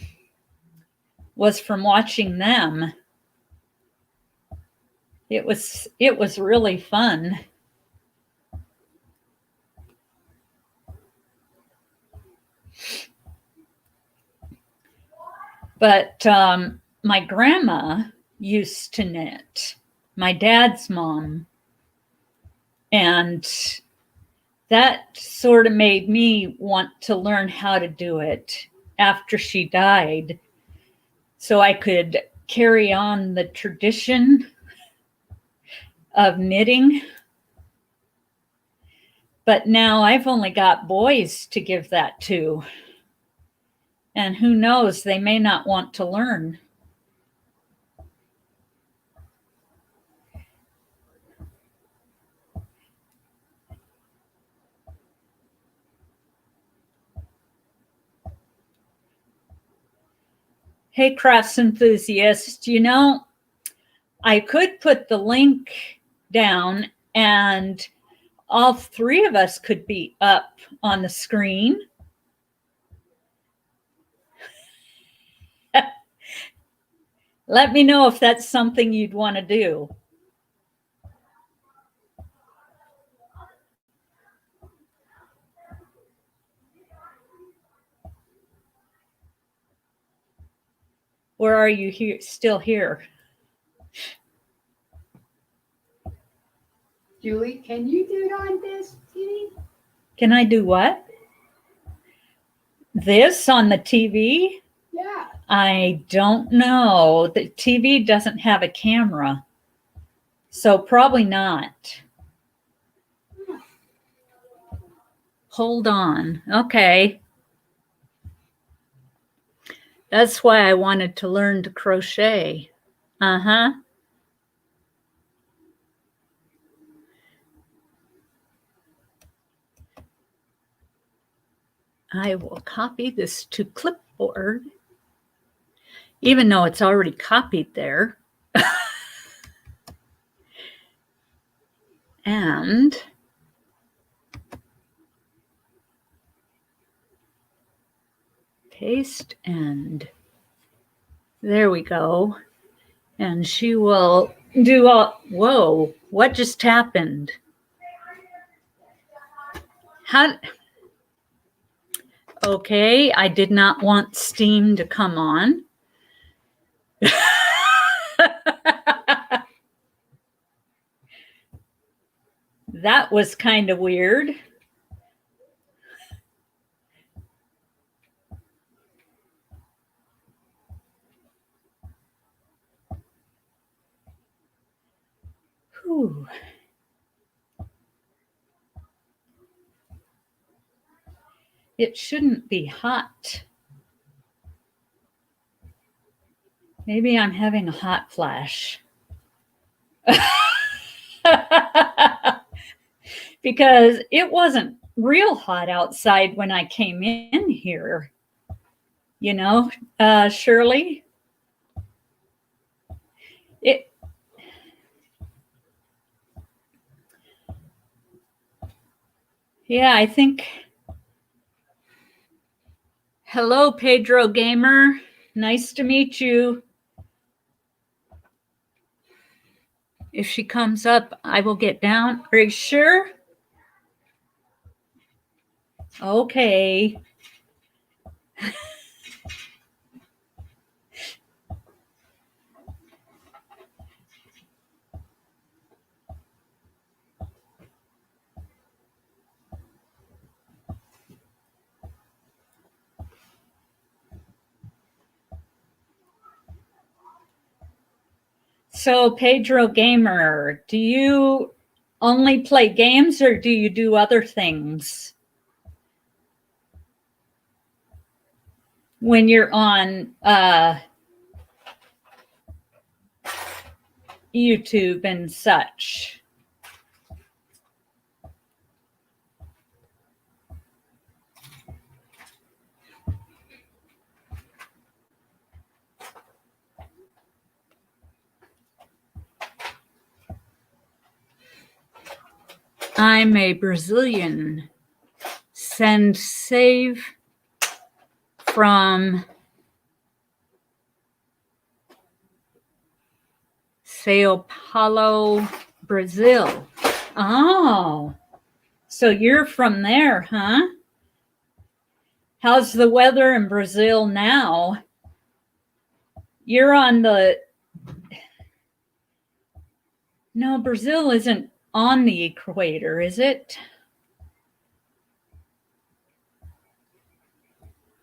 from watching them. It was really fun. But my grandma used to knit, my dad's mom. And that sort of made me want to learn how to do it after she died, so I could carry on the tradition of knitting. But now I've only got boys to give that to. And who knows, they may not want to learn. Hey, crafts enthusiasts, I could put the link down and all three of us could be up on the screen. Let me know if that's something you'd want to do. Or are you here, still here? Julie, can you do it on this TV? Can I do what? This on the TV? Yeah. I don't know. The TV doesn't have a camera, so probably not. Hold on. Okay. That's why I wanted to learn to crochet. Uh-huh. I will copy this to clipboard, even though it's already copied there. And paste, and there we go. And she will do all, whoa, what just happened? How, okay, I did not want Steam to come on. That was kind of weird. Whew. It shouldn't be hot. Maybe I'm having a hot flash. Because it wasn't real hot outside when I came in here. You know, Shirley? Yeah, I think. Hello, Pedro Gamer. Nice to meet you. If she comes up, I will get down. Are you sure? Okay. So, Pedro Gamer, do you only play games or do you do other things when you're on YouTube and such? I'm a Brazilian. Send save from Sao Paulo, Brazil. Oh, so you're from there, huh? How's the weather in Brazil now? You're on the... No, Brazil isn't on the equator, is it?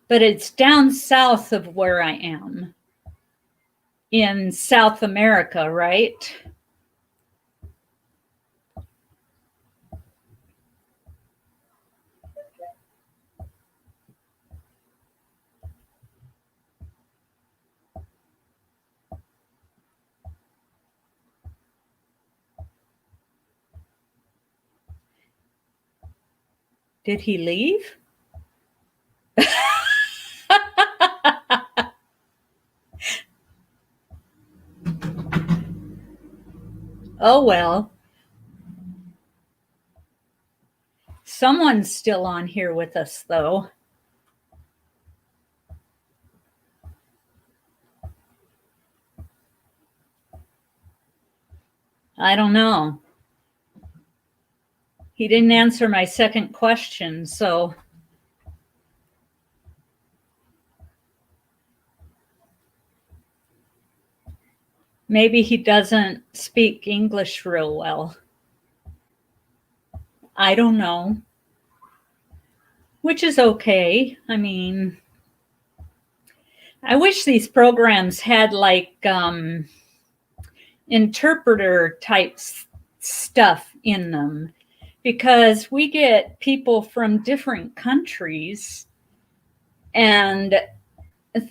But it's down south of where I am. In South America, right? Did he leave? Oh, well. Someone's still on here with us, though. I don't know. He didn't answer my second question, so... Maybe he doesn't speak English real well. I don't know. Which is okay. I mean, I wish these programs had like interpreter type stuff in them, because we get people from different countries and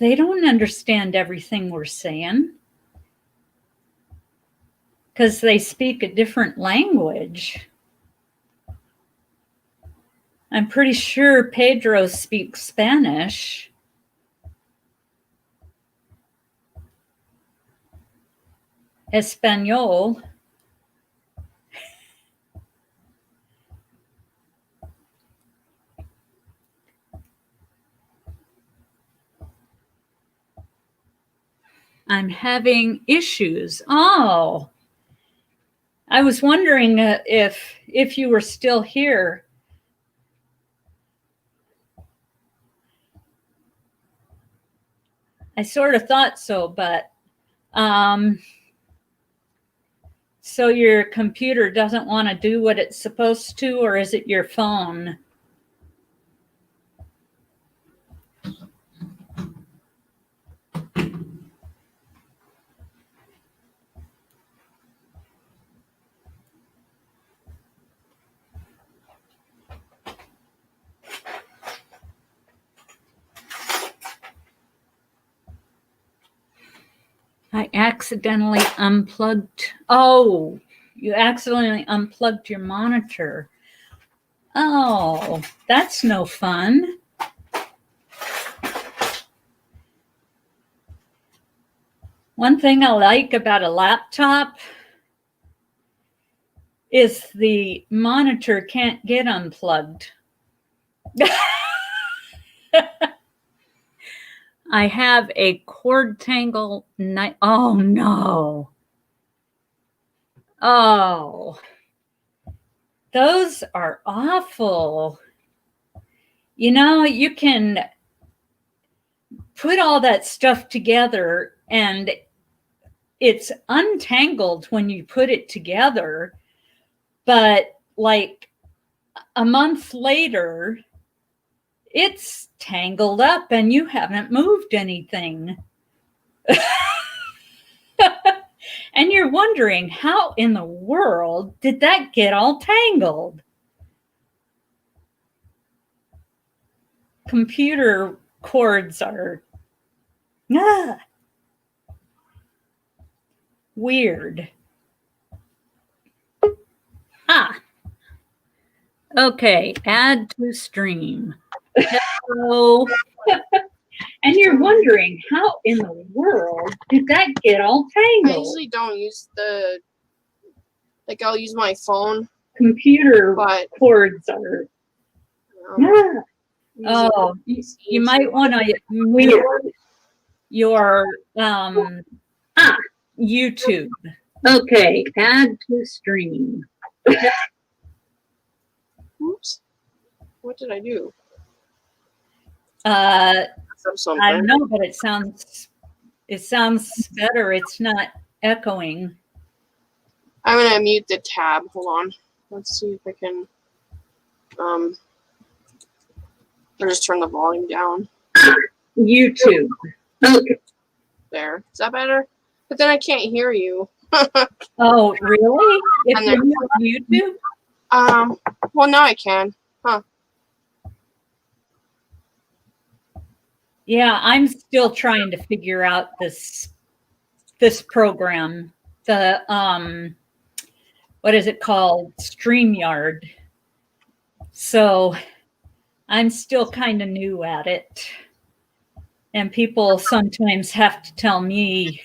they don't understand everything we're saying because they speak a different language. I'm pretty sure Pedro speaks Spanish. Espanol. I'm having issues. Oh, I was wondering if you were still here. I sort of thought so, but so your computer doesn't want to do what it's supposed to, or is it your phone? I accidentally unplugged. Oh, you accidentally unplugged your monitor. Oh, that's no fun. One thing I like about a laptop is the monitor can't get unplugged. I have a cord tangle knife. Oh no. Oh, those are awful. You know, you can put all that stuff together and it's untangled when you put it together, but like a month later, it's tangled up and you haven't moved anything. And you're wondering, how in the world did that get all tangled? Computer cords are weird. Okay, add to stream. Hello. And you're wondering, how in the world did that get all I tangled? usually don't use I'll use my phone, Computer but cords are using oh, you might want to mute your YouTube. Okay, add to stream. oops. What did I do? I don't know, but it sounds better. It's not echoing. I'm gonna mute the tab. Hold on. Let's see if I can. I'll just turn the volume down. YouTube. Okay. There. Is that better? But then I can't hear you. Oh, really? If And then- you use YouTube? Well, now I can. Yeah, I'm still trying to figure out this program. The what is it called? StreamYard. So I'm still kind of new at it. And people sometimes have to tell me,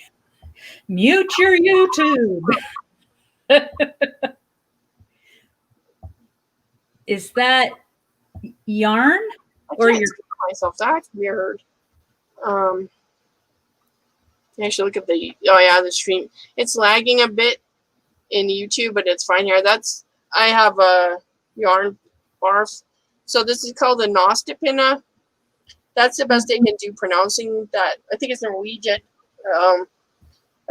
mute your YouTube. Is that Yarn? I Or can't your- see myself. That's weird. I should look at the stream. It's lagging a bit in YouTube, but it's fine here. I have a yarn barf. So this is called the Nostipina. That's the best they can do pronouncing that. I think it's Norwegian. I've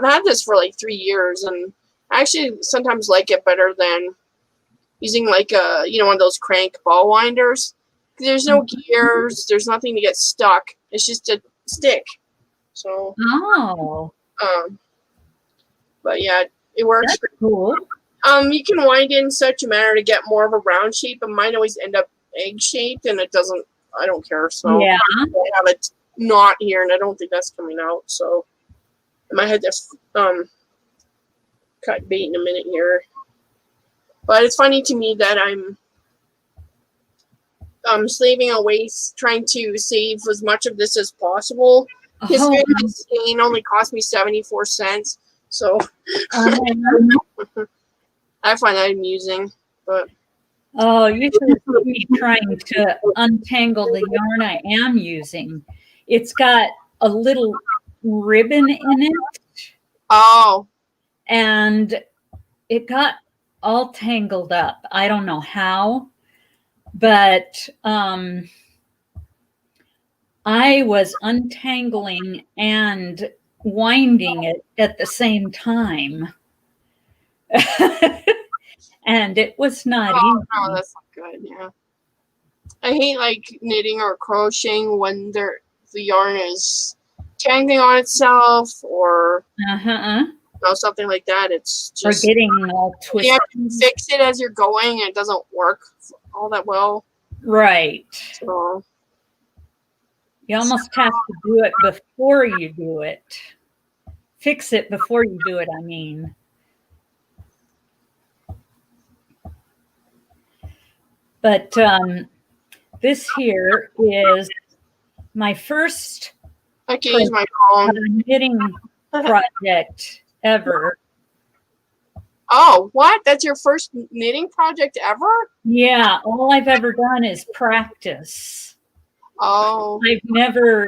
had this for like 3 years, and I actually sometimes like it better than using like one of those crank ball winders. There's no gears. There's nothing to get stuck. It's just a stick. So, Oh, but yeah, it works. that's cool. You can wind in such a manner to get more of a round shape, but mine always end up egg shaped, and it doesn't. I don't care. So Yeah. I have a knot here, and I don't think that's coming out. So I might have to cut bait in a minute here. But it's funny to me that I'm slaving away, trying to save as much of this as possible. History Oh, of the stain only cost me 74 cents, so I find that amusing. But oh, you should be trying to untangle the yarn I am using. It's got a little ribbon in it, oh, and it got all tangled up. I don't know how, but I was untangling and winding it at the same time. And it was not oh, easy. no, that's not good. Yeah, I hate like knitting or crocheting when the yarn is tangling on itself or Uh-huh. something like that. It's Or just getting all you twisted. have to fix it as you're going, and it doesn't work all that well. Right. So You almost have to do it before you do it. Fix it before you do it, I mean. But this here is my first I can use my phone. knitting project ever. Oh, what? That's your first knitting project ever? Yeah, all I've ever done is practice. Oh, I've never,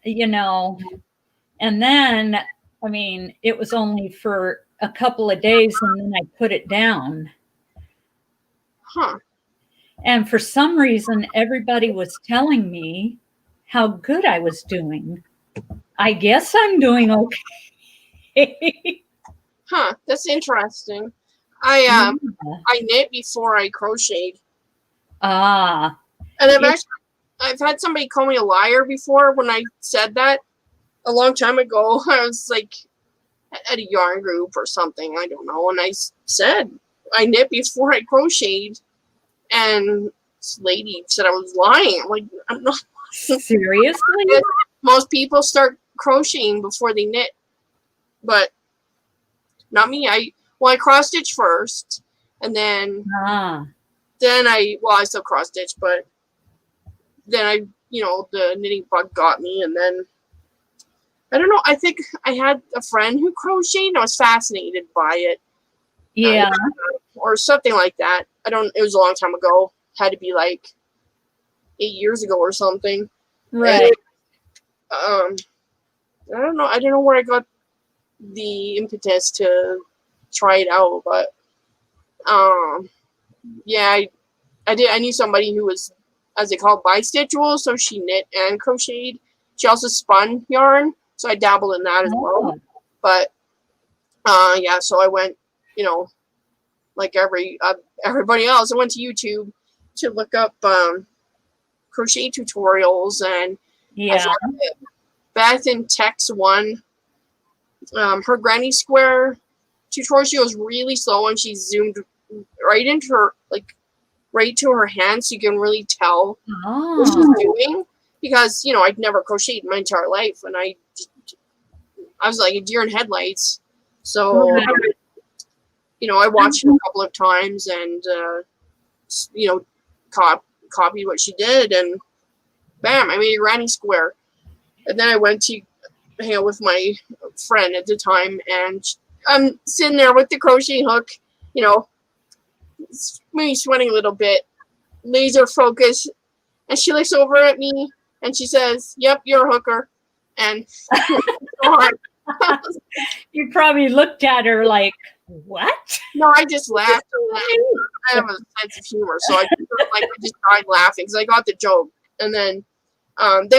and then, I mean, it was only for a couple of days and then I put it down. huh. And for some reason, everybody was telling me how good I was doing. I guess I'm doing okay. Huh. That's interesting. I knit before I crocheted. Ah, And I've had somebody call me a liar before when I said that a long time ago. I was like at a yarn group or something, I don't know, and I said I knit before I crocheted, and this lady said I was lying. I'm like, I'm not. seriously? Most people start crocheting before they knit, but not me. I cross stitch first, and then Ah, I still cross stitch, but then the knitting bug got me, and then I don't know. I think I had a friend who crocheted, and I was fascinated by it. yeah. Or something like that. It was a long time ago. Had to be like 8 years ago or something. Right. And, I don't know. I don't know where I got the impetus to try it out, but yeah, I did. I knew somebody who was, as they call it, bi-stitchual, so she knit and crocheted. She also spun yarn, so I dabbled in that as well. Oh, But yeah, so I went, like everybody else, I went to YouTube to look up crochet tutorials, and I yeah. found Beth in Tex 1. Her granny square tutorial, she was really slow, and she zoomed right into her, right to her hand, so you can really tell what she's Oh, doing. Because I'd never crocheted my entire life, and I was like a deer in headlights. So right. I watched it a couple of times, and copied what she did, and bam, I made a granny square. And then I went to hang out with my friend at the time, and I'm sitting there with the crochet hook, maybe sweating a little bit, laser focus, and she looks over at me and she says, "Yep, you're a hooker." And You probably looked at her like, what? no, I just laughed. I have a sense of humor, so I just died laughing because I got the joke. And then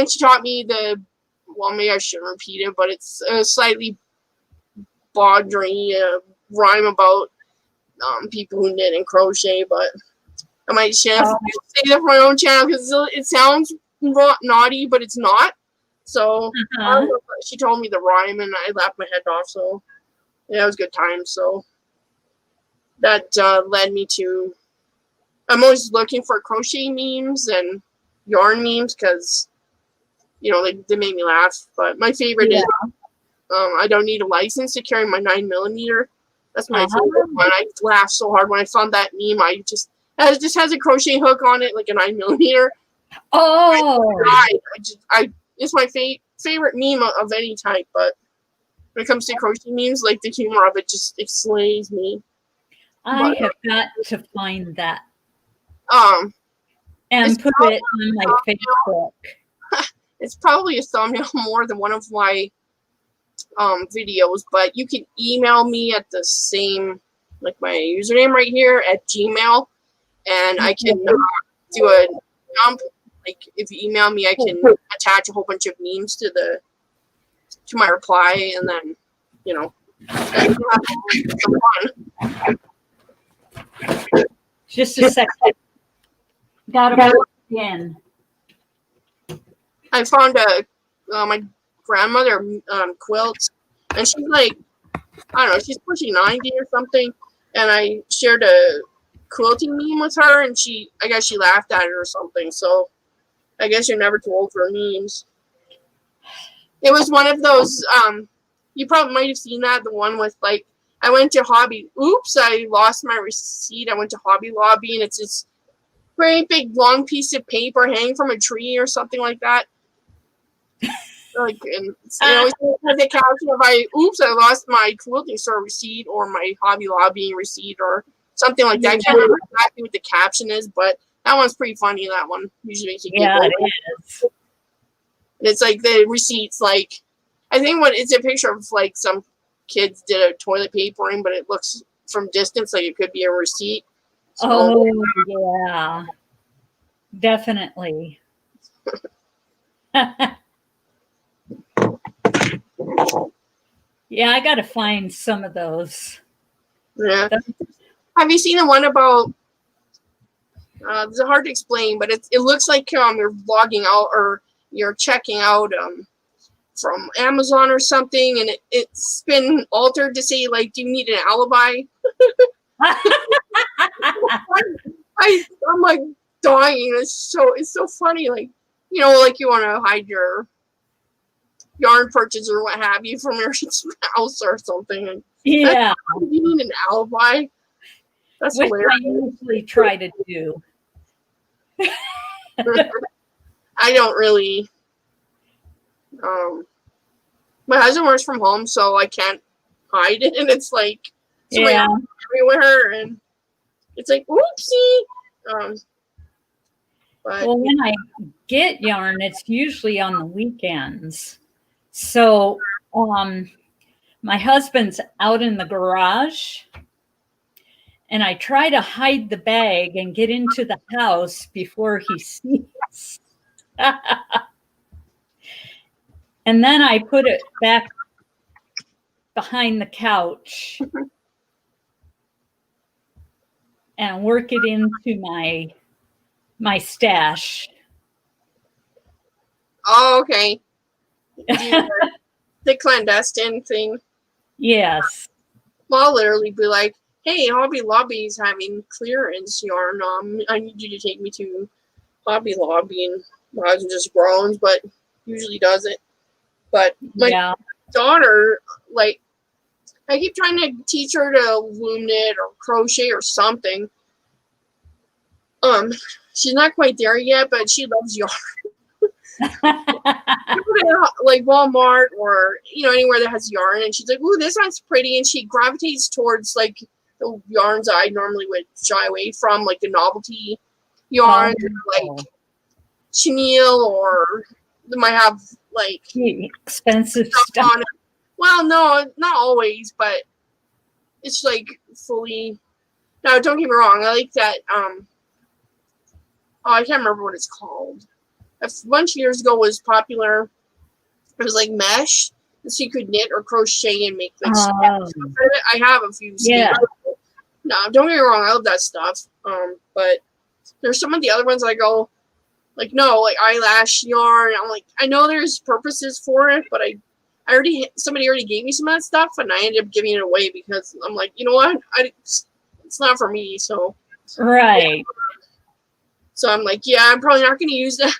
she taught me maybe I shouldn't repeat it, but it's a slightly bawdry rhyme about people who knit and crochet. But I might say that for my own channel because it sounds naughty, but it's not. So Uh-huh. she told me the rhyme, and I laughed my head off. So yeah, it was a good time. So that led me to. I'm always looking for crochet memes and yarn memes because they make me laugh. But my favorite is I don't need a license to carry my 9mm. That's my favorite one. I laughed so hard when I found that meme. It just has a crochet hook on it, like a 9mm. Oh, It's my favorite meme of any type. But when it comes to crochet memes, like the humor of it it slays me. I have got to find that It's and put it on my Facebook. It's probably a thumbnail more than one of my videos, but you can email me at the same, like my username right here at Gmail, and I can do a dump. Like if you email me, I can attach a whole bunch of memes to my reply, and then have some fun. Just a second. Got to put it in. I found my grandmother quilts, and she's like, I don't know, she's pushing 90 or something, and I shared a quilting meme with her, and I guess she laughed at it or something. So I guess you're never too old for memes. It was one of those. You probably might have seen that, the one with like, I went to I lost my receipt. I went to Hobby Lobby, and it's this great big long piece of paper hanging from a tree or something like that. Like, and always has the caption of I lost my quilting store receipt or my Hobby Lobby receipt or something like that. I can't remember exactly what the caption is, but that one's pretty funny. That one usually makes you giggle. It is. And it's like the receipts, like I think it's a picture of like some kids did a toilet papering, but it looks from distance like it could be a receipt. So, Oh yeah, definitely. Yeah, I got to find some of those. yeah. Have you seen the one about? It's hard to explain, but it looks like you're logging out or you're checking out from Amazon or something, and it's been altered to say like, do you need an alibi? I'm like dying. It's so funny. Like like you want to hide your yarn purchase or what have you from your spouse or something. Yeah, You need an alibi. That's which hilarious. I usually try to do. I don't really. My husband works from home, so I can't hide it, and it's like everywhere, and it's like oopsie. But Well, when I get yarn, it's usually on the weekends. So, my husband's out in the garage, and I try to hide the bag and get into the house before he sees. And then I put it back behind the couch and work it into my stash. oh, okay. The clandestine thing. Yes. Well, I'll literally be like, hey, Hobby Lobby's having clearance yarn. I need you to take me to Hobby Lobby. And my husband just groans, but usually does it. But my daughter, like, I keep trying to teach her to loom knit or crochet or something. She's not quite there yet, but she loves yarn. Like Walmart or anywhere that has yarn, and she's like, "Ooh, this one's pretty," and she gravitates towards like the yarns I normally would shy away from, like the novelty yarns, like chenille, or they might have like expensive stuff on it. Well, no, not always, but it's like fully. No, don't get me wrong. I like that. I can't remember what it's called. A bunch of years ago was popular. It was like mesh, so you could knit or crochet and make like straps. I have a few. Yeah. No, don't get me wrong. I love that stuff. But there's some of the other ones I go, like, no, like eyelash yarn. I'm like, I know there's purposes for it, but somebody already gave me some of that stuff, and I ended up giving it away because I'm like, you know what, it's not for me. So Right. I'm like, yeah, I'm probably not going to use that.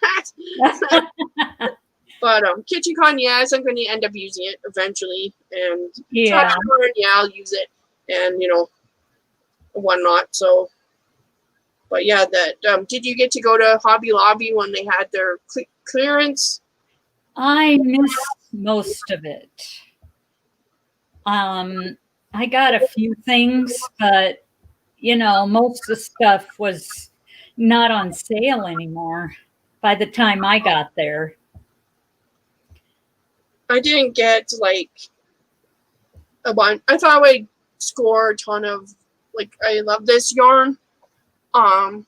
But KitchenCon, yes, I'm going to end up using it eventually, and Yeah. yeah, I'll use it, and whatnot. So, but yeah, that did you get to go to Hobby Lobby when they had their clearance? I missed most of it. I got a few things, but most of the stuff was not on sale anymore by the time I got there. I didn't get like a bunch. I thought I would score a ton of like, I love this yarn, but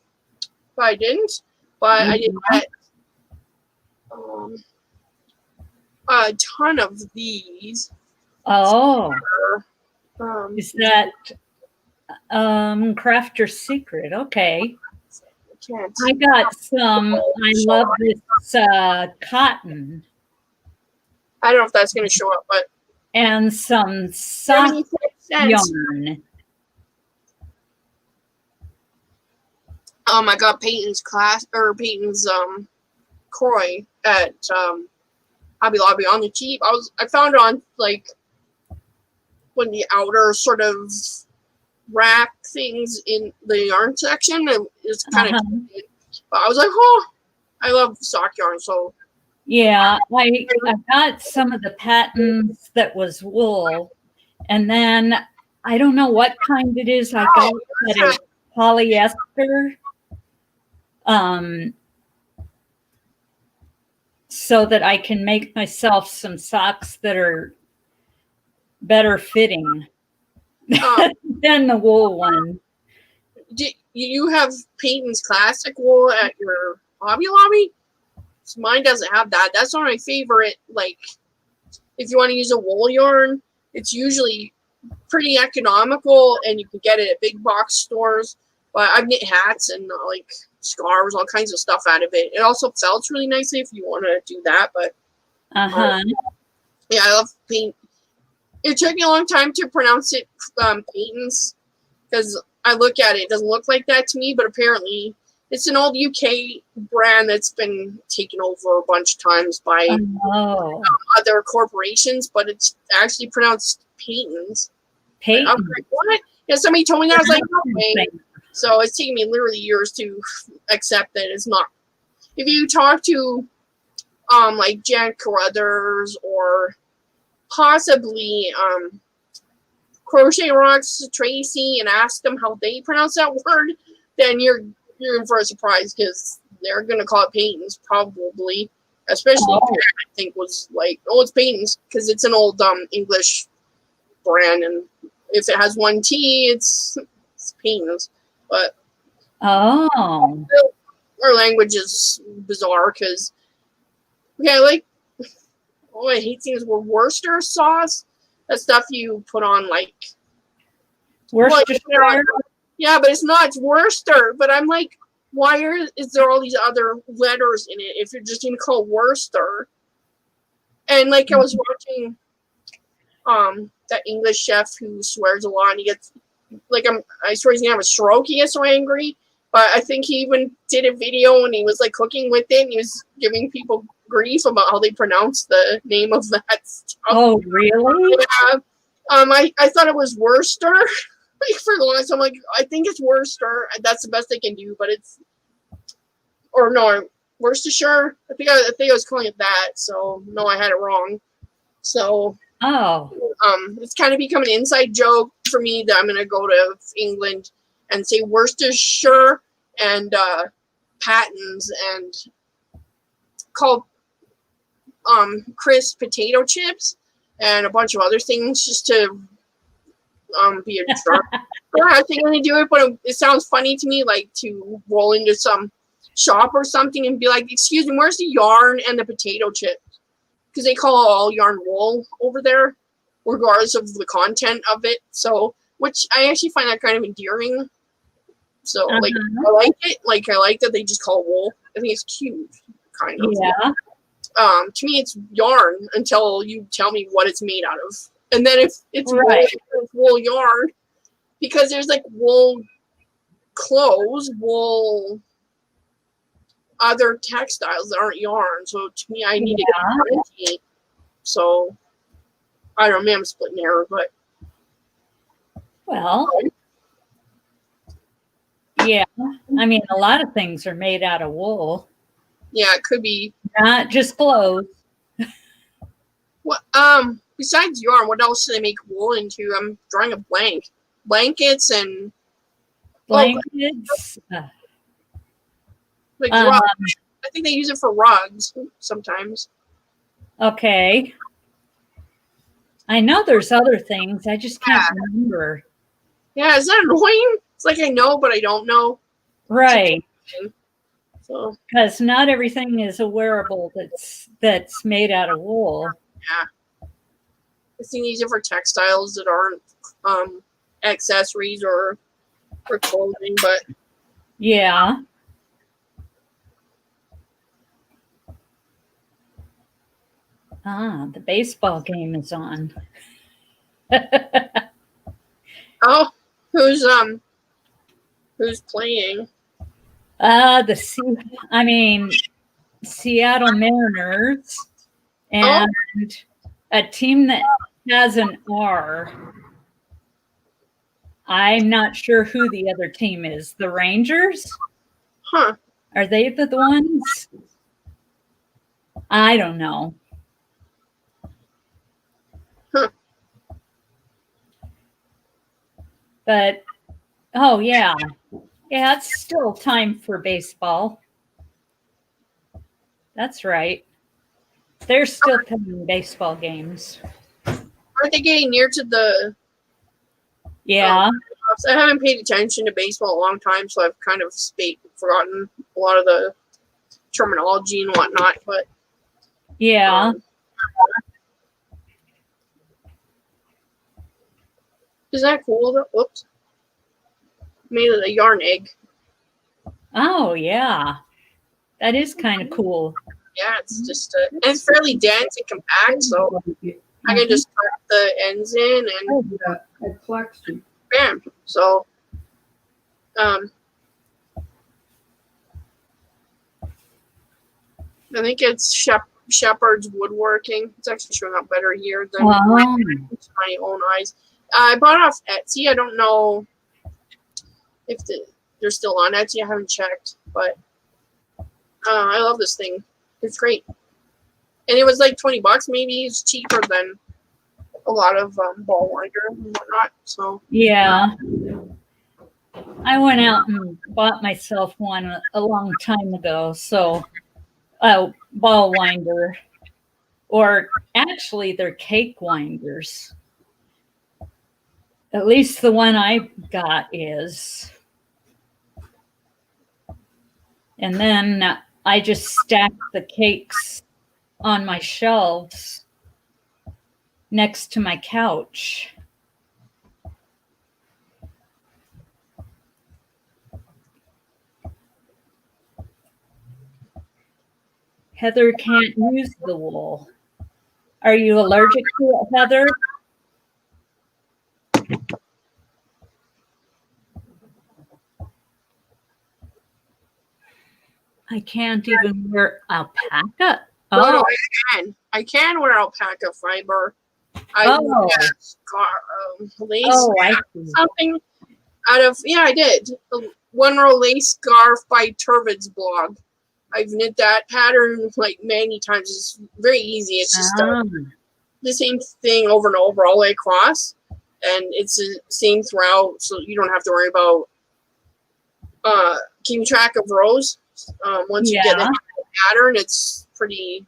I didn't. But I did get a ton of these. Oh, Um, is that Crafter's Secret? Okay. can't. I got some. I love this cotton I don't know if that's going to show up, but and some soft 76 cents. yarn. I got Peyton's Croy at Hobby Lobby on the cheap. I found it on like one of the outer sort of rack things in the yarn section. It's kind of, but I was like, oh, I love sock yarn, so. Yeah, I got some of the patterns that was wool, and then I don't know what kind it is. I got that is polyester, so that I can make myself some socks that are better fitting than the wool one. Do you have Peyton's classic wool at your Hobby Lobby? So mine doesn't have that. That's one of my favorite. Like, if you want to use a wool yarn, it's usually pretty economical, and you can get it at big box stores. But I've knit hats and like scarves, all kinds of stuff out of it. It also felts really nicely if you want to do that. But yeah, I love Peyton. It took me a long time to pronounce it, Peyton's, because I look at it, it doesn't look like that to me, but apparently it's an old UK brand that's been taken over a bunch of times by other corporations, but it's actually pronounced Peyton's. Peyton. I was like, what? Yeah, somebody told me that. I was like, okay. So it's taken me literally years to accept that it's not. If you talk to like Jan Carruthers or possibly Crochet Rocks Tracy and ask them how they pronounce that word, then you're in for a surprise, because they're gonna call it Peyton's probably, especially I think was like, oh, it's Peyton's because it's an old English brand, and if it has one T, it's Peyton's. But our language is bizarre because I hate things with Worcester sauce. That stuff you put on like Worcestershire. Yeah, but it's not. It's Worcester. But I'm like, why is there all these other letters in it if you're just going to call Worcester? And like I was watching that English chef who swears a lot, and he gets like I swear he's gonna have a stroke. He gets so angry. But I think he even did a video and he was like cooking with it, and he was giving people grief about how they pronounce the name of that stuff. Oh, really? Yeah. I thought it was Worcester. Like for the longest, I'm like, I think it's Worcester. That's the best they can do, but Worcestershire. I think I was calling it that. So no, I had it wrong. So it's kind of become an inside joke for me that I'm gonna go to England and say Worcestershire and Pattons and call crisp potato chips and a bunch of other things just to be a jerk. I think I'm gonna do it, but it sounds funny to me, like to roll into some shop or something and be like, "Excuse me, where's the yarn and the potato chips?" Because they call all yarn wool over there, regardless of the content of it. So, which I actually find that kind of endearing. So, like, I like it. Like, I like that they just call wool. I think it's cute, kind of. Yeah. To me, it's yarn until you tell me what it's made out of, and then if it's Right. wool yarn, because there's like wool clothes, wool other textiles that aren't yarn. So to me, I need to differentiate. So I don't know, maybe I'm splitting hairs, but Well, yeah. I mean, a lot of things are made out of wool, yeah, it could be. not just clothes. What besides yarn, what else do they make wool into? I'm drawing a blank. Blankets and Blankets. like Um, rugs. I think they use it for rugs sometimes. Okay. I know there's other things. I just can't remember. Yeah, is that annoying? It's like I know, but I don't know. Right. So Because not everything is a wearable that's made out of wool. I think these are for textiles that aren't accessories or for clothing, but Yeah. Ah, the baseball game is on. oh, who's playing? Seattle Mariners and a team that has an R. I'm not sure who the other team is. The Rangers? Huh. Are they the ones? I don't know. Huh. But, oh, yeah. Yeah, it's still time for baseball. That's right. They're still playing baseball games. Aren't they getting near to the Yeah. I haven't paid attention to baseball a long time, so I've kind of forgotten a lot of the terminology and whatnot, but Yeah. Is that cool? Whoops. Made of a yarn egg. Oh, yeah. That is kind of cool. Yeah, it's just and it's fairly dense and compact, so I can just tuck the ends in and It collects you. bam. So I think it's Shepherd's Woodworking. It's actually showing up better here than Wow. my own eyes. I bought it off Etsy. I don't know if they're still on Etsy. I haven't checked, but I love this thing. It's great, and it was like $20. Maybe it's cheaper than a lot of ball winder and whatnot. So Yeah. I went out and bought myself one a long time ago. So, ball winder, or actually, they're cake winders. At least the one I got is. And then I just stacked the cakes on my shelves next to my couch. Heather can't use the wool. Are you allergic to it, Heather? I can't even wear alpaca. no, Oh, I can wear alpaca fiber. I Oh. lace I see. something out of I did one row lace scarf by Turvid's blog. I've knit that pattern like many times. It's very easy. It's just the same thing over and over all the way across, and it's the same throughout, so you don't have to worry about keeping track of rows. Once you get the pattern, it's pretty.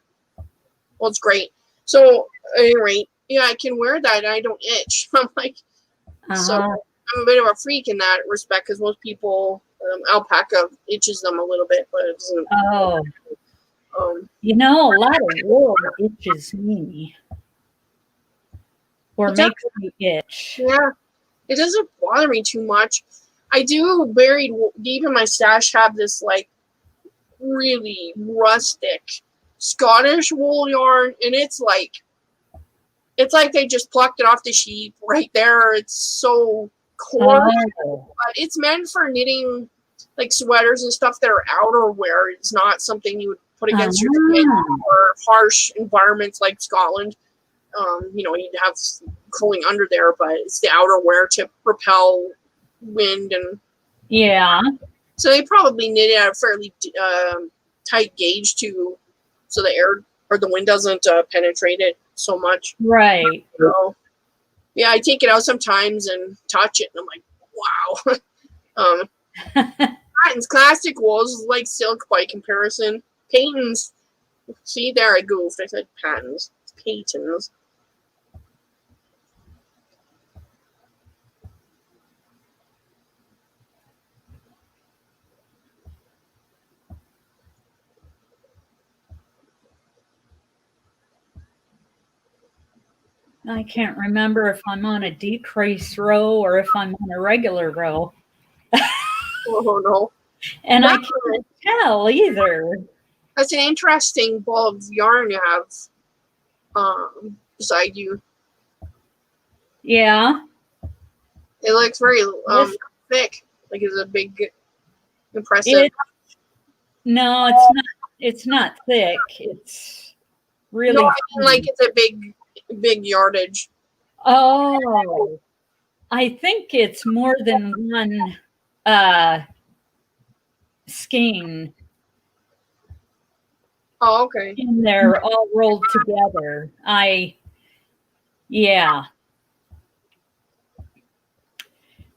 Well, it's great. So, at any rate, I can wear that and I don't itch. I'm like, so I'm a bit of a freak in that respect because most people, alpaca itches them a little bit, but it doesn't. Oh, Um, a lot of wool itches me or It makes me itch. yeah, it doesn't bother me too much. I do buried deep in my stash have this like really rustic Scottish wool yarn, and it's like they just plucked it off the sheep right there. It's so coarse, Oh, but it's meant for knitting like sweaters and stuff that are outerwear. It's not something you would put against your skin or harsh environments like Scotland. You'd have cooling under there, but it's the outerwear to repel wind, and yeah. so they probably knit it at a fairly tight gauge so the air or the wind doesn't penetrate it so much. Right. So, yeah, I take it out sometimes and touch it, and I'm like, wow. Patton's classic wool is like silk by comparison. Payton's, see there, I goofed. I said Patton's. It's Payton's. I can't remember if I'm on a decrease row or if I'm on a regular row. Oh no. And I can't tell either. That's an interesting ball of yarn you have beside you. Yeah. It looks very thick. Like it's a big, impressive. No, it's not thick. It's really No, I mean, like it's a big yardage. Oh, I think it's more than one skein Oh, okay. in there all rolled together. Yeah.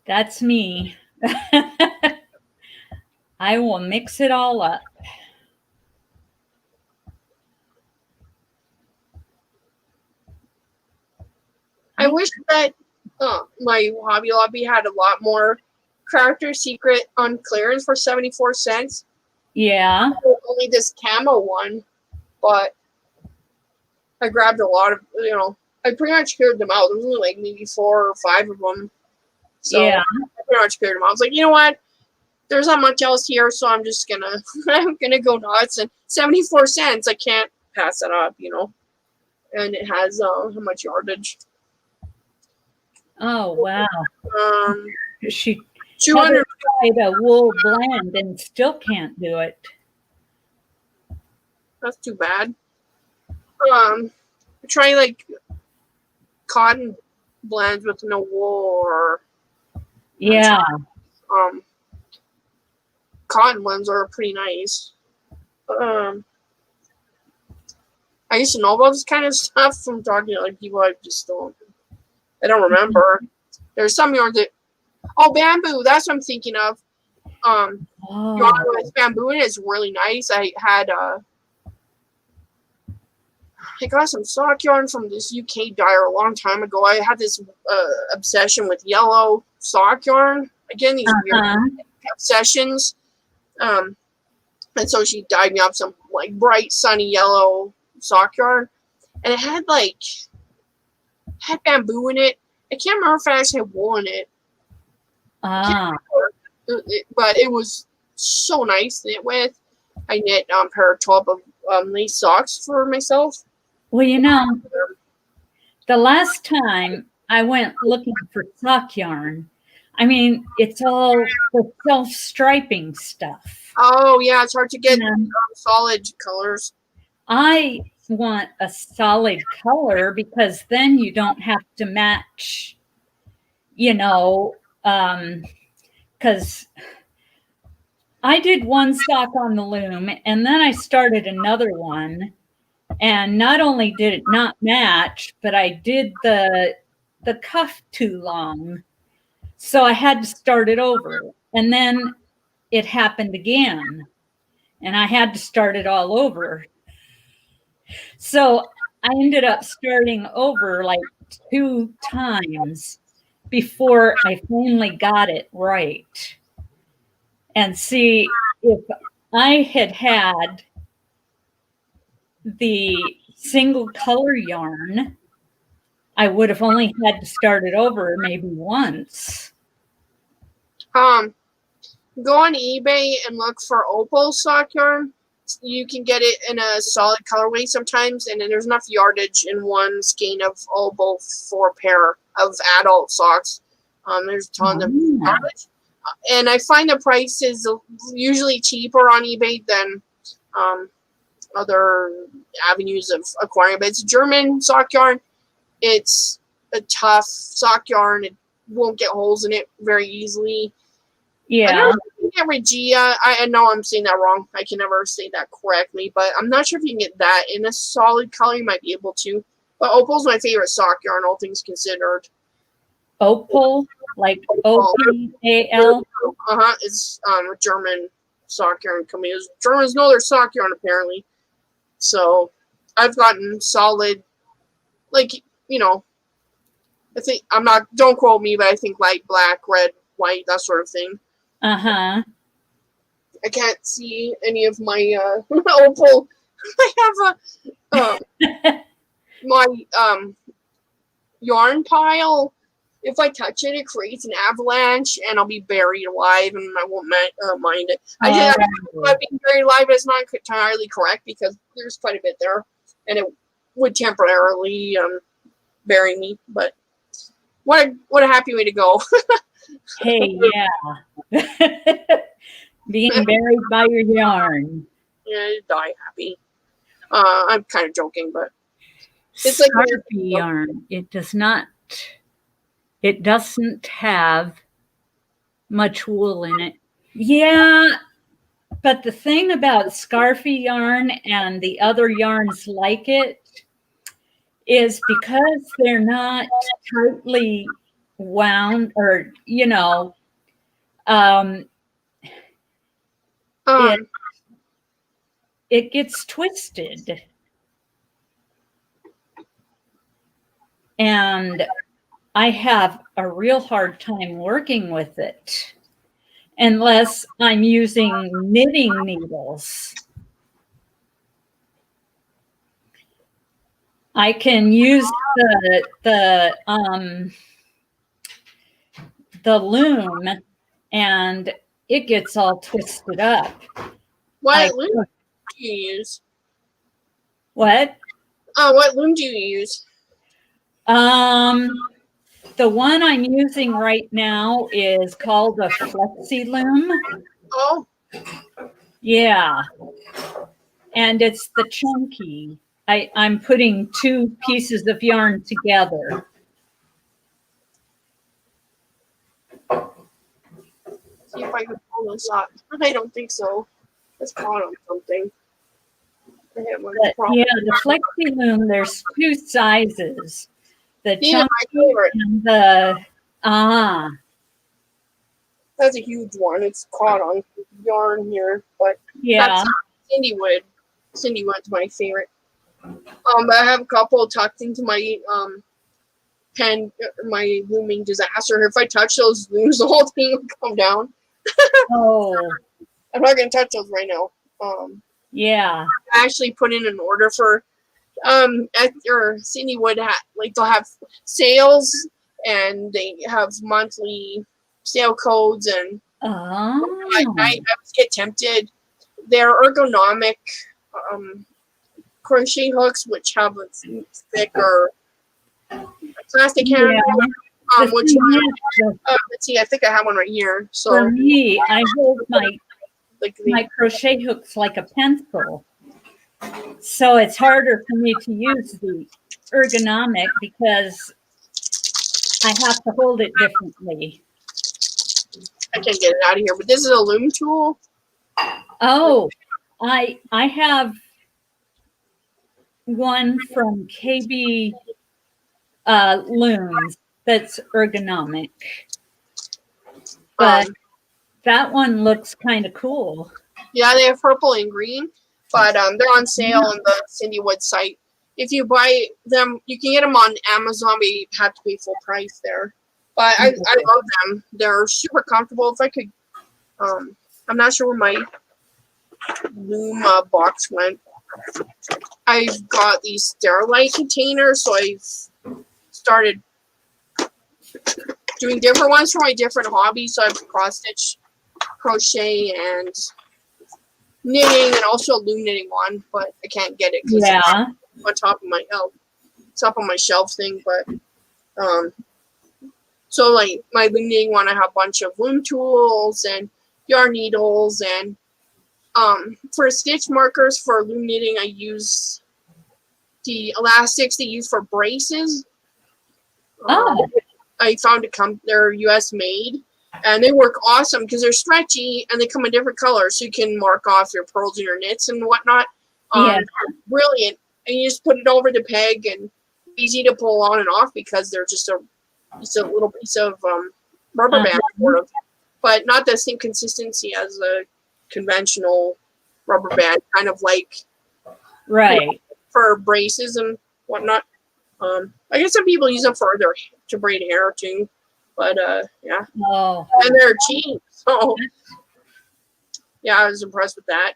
That's me. I will mix it all up. I wish that my Hobby Lobby had a lot more Character Secret on clearance for 74 cents. Yeah. Only this camo one, but I grabbed a lot of, I pretty much cleared them out. There was only like maybe 4 or 5 of them. So Yeah. I pretty much cleared them out. I was like, you know what? There's not much else here, so I'm just gonna go nuts. And 74 cents, I can't pass it up, And it has how much yardage? Oh, wow. She 200. tried a wool blend and still can't do it. That's too bad. Try like cotton blends with no wool or Yeah. Cotton blends are pretty nice. I used to know about this kind of stuff from talking to like people. I don't remember. There's some yarns that bamboo. That's what I'm thinking of. Yarn with bamboo and it's really nice. I got some sock yarn from this UK dyer a long time ago. I had this obsession with yellow sock yarn. Again, these weird obsessions. And so she dyed me up some like bright sunny yellow sock yarn, and it had bamboo in it. I can't remember if it actually had wool in it. But it was so nice to knit with. I knit a pair of 12 of lace socks for myself. Well, the last time I went looking for sock yarn, I mean, it's all the self-striping stuff. Oh, yeah, it's hard to get solid colors. I want a solid color because then you don't have to match, because I did one sock on the loom and then I started another one. And not only did it not match, but I did the cuff too long. So I had to start it over. And then it happened again. And I had to start it all over. So I ended up starting over like 2 times before I finally got it right. And see, if I had the single color yarn, I would have only had to start it over maybe once. Go on eBay and look for opal sock yarn. you can get it in a solid colorway sometimes, and then there's enough yardage in one skein of both for a pair of adult socks. There's tons of yardage, and I find the price is usually cheaper on eBay than other avenues of acquiring. But it's German sock yarn. It's a tough sock yarn. It won't get holes in it very easily. Yeah. I don't know if you can get Regia. I know I'm saying that wrong. I can never say that correctly, but I'm not sure if you can get that in a solid color. You might be able to. But Opal's my favorite sock yarn, all things considered. Opal, like OPAL. It's a German sock yarn company. Germans know their sock yarn apparently. So I've gotten solid, like, you know, I think don't quote me, but I think light black, red, white, that sort of thing. Uh-huh. I can't see any of my Opal. I have my yarn pile. If I touch it, it creates an avalanche, and I'll be buried alive, and I won't mind it. I being buried alive is not entirely correct because there's quite a bit there, and it would temporarily bury me. But what a happy way to go! Hey, yeah. Being buried by your yarn. Yeah, die happy. I'm kind of joking, but it's like Scarfy yarn. It doesn't have much wool in it. Yeah, but the thing about Scarfy yarn and the other yarns like it is because they're not tightly wound, or it gets twisted, and I have a real hard time working with it unless I'm using knitting needles. I can use the loom, and it gets all twisted up. What loom do you use? What? What loom do you use? The one I'm using right now is called a Flexi Loom. Oh. Yeah. And it's the chunky. I'm putting two pieces of yarn together. See if I can pull this up. I don't think so. It's caught on something. But, yeah, the Flexi Loom, there's two sizes. The chunky and the That's a huge one. It's caught on yarn here, but yeah. Cindy Wood's my favorite. But I have a couple tucked into my my looming disaster. If I touch those looms, the whole thing will come down. Oh. I'm not gonna touch those right now. Yeah. I actually put in an order for Cindy Wood they'll have sales, and they have monthly sale codes, and I get tempted. They're ergonomic crochet hooks, which have a thicker plastic handle. Let's see, I think I have one right here. So for me, I hold my crochet hooks like a pencil. So it's harder for me to use the ergonomic because I have to hold it differently. I can't get it out of here, but this is a loom tool. Oh, I have one from KB Looms that's ergonomic, but that one looks kind of cool. Yeah, they have purple and green, but they're on sale on the Cindy Wood site. If you buy them, you can get them on Amazon, but you have to pay full price there. But I love them. They're super comfortable. If I could, I'm not sure where my loom box went. I've got these Sterilite containers, so I've started doing different ones for my different hobbies. So I've cross stitch, crochet, and knitting and also a loom knitting one, but I can't get it because Yeah. it's on top of my top of my shelf thing. But so like my loom knitting one, I have a bunch of loom tools and yarn needles, and for stitch markers for loom knitting, I use the elastics they use for braces. Oh. I found they're US made, and they work awesome because they're stretchy and they come in different colors, so you can mark off your pearls and your knits and whatnot. Yeah. Brilliant. And you just put it over the peg, and easy to pull on and off because they're just a little piece of rubber band, sort of, but not the same consistency as a conventional rubber band, kind of like Right. for braces and whatnot. I guess some people use them to braid hair too, but yeah, Oh. and they're cheap, so yeah, I was impressed with that.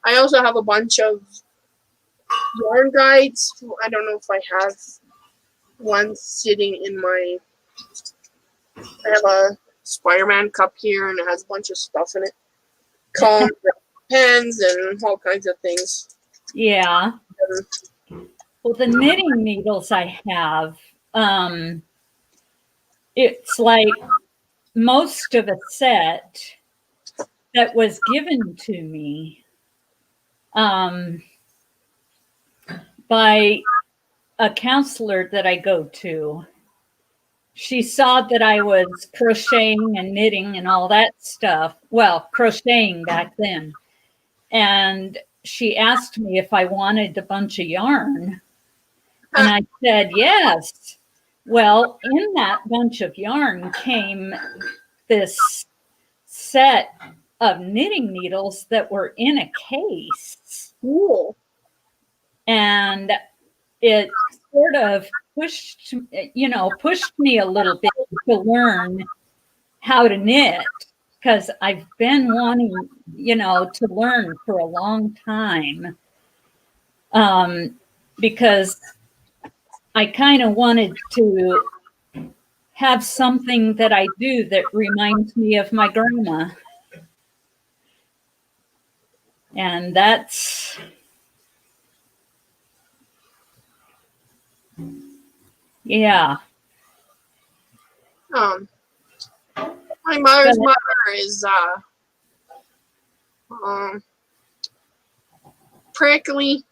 I also have a bunch of yarn guides. I don't know if I have one sitting in my. I have a Spider-Man cup here, and it has a bunch of stuff in it, combs, pens, and all kinds of things. Yeah. Well, the knitting needles I have, it's like most of a set that was given to me by a counselor that I go to. She saw that I was crocheting and knitting and all that stuff. Well, crocheting back then. And she asked me if I wanted a bunch of yarn. And I said, yes. Well, in that bunch of yarn came this set of knitting needles that were in a case. Cool. And it sort of pushed me a little bit to learn how to knit, because I've been wanting, to learn for a long time. Because I kind of wanted to have something that I do that reminds me of my grandma. And that's, yeah. My mother's mother is prickly.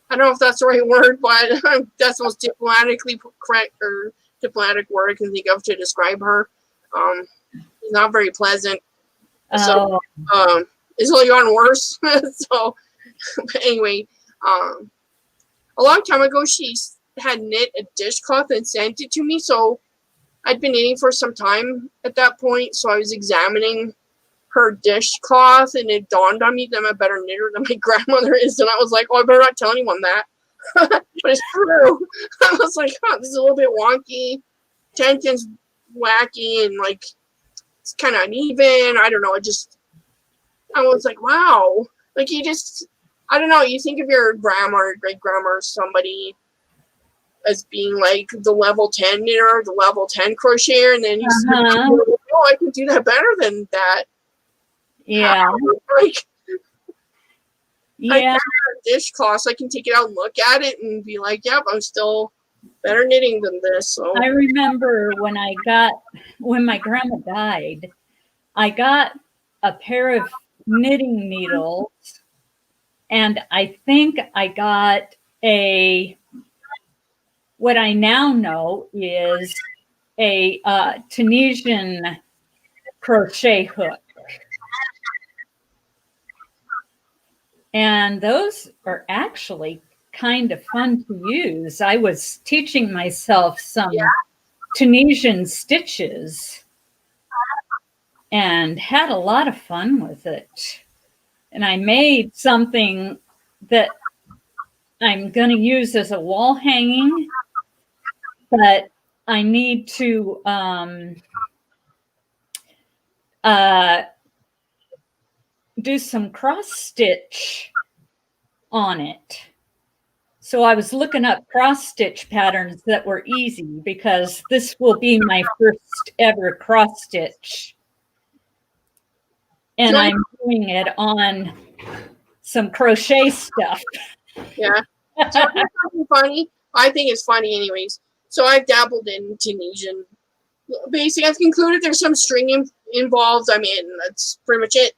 I don't know if that's the right word, but that's the most diplomatically correct or diplomatic word I can think of to describe her. She's not very pleasant. So it's only gotten worse. So but anyway, a long time ago she had knit a dishcloth and sent it to me. So I'd been knitting for some time at that point. So I was examining her dishcloth, and it dawned on me that I'm a better knitter than my grandmother is. And I was like, oh, I better not tell anyone that. But it's true. I was like, this is a little bit wonky. Tension's wacky, and like it's kind of uneven. I don't know. I was like, wow. Like I don't know. You think of your grandma or great grandma or somebody as being like the level 10 knitter, the level 10 crocheter, and then you say, oh, I can do that better than that. Yeah. Like, yeah. Dishcloth, so I can take it out and look at it and be like, yep, I'm still better knitting than this. So I remember when my grandma died, I got a pair of knitting needles, and I think I got what I now know is a Tunisian crochet hook. And those are actually kind of fun to use. I was teaching myself some Tunisian stitches and had a lot of fun with it. And I made something that I'm going to use as a wall hanging, but I need to do some cross stitch on it. So I was looking up cross stitch patterns that were easy, because this will be my first ever cross stitch. And I'm doing it on some crochet stuff. Yeah. So it's something funny. I think it's funny anyways. So I've dabbled in Tunisian. Basically, I've concluded there's some string involved. I mean, that's pretty much it.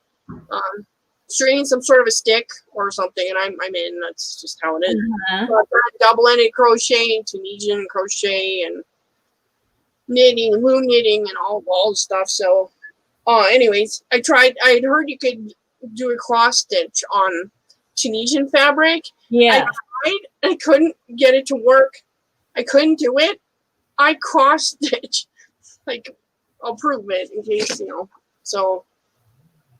Stringing some sort of a stick or something, and I'm in. That's just how it is. Uh-huh. So I've done double-ended crochet and Tunisian crochet and knitting, loom knitting, and all the stuff. So, anyways, I had heard you could do a cross stitch on Tunisian fabric. Yeah. I couldn't get it to work. I couldn't do it. I cross stitch. Like, I'll prove it in case, So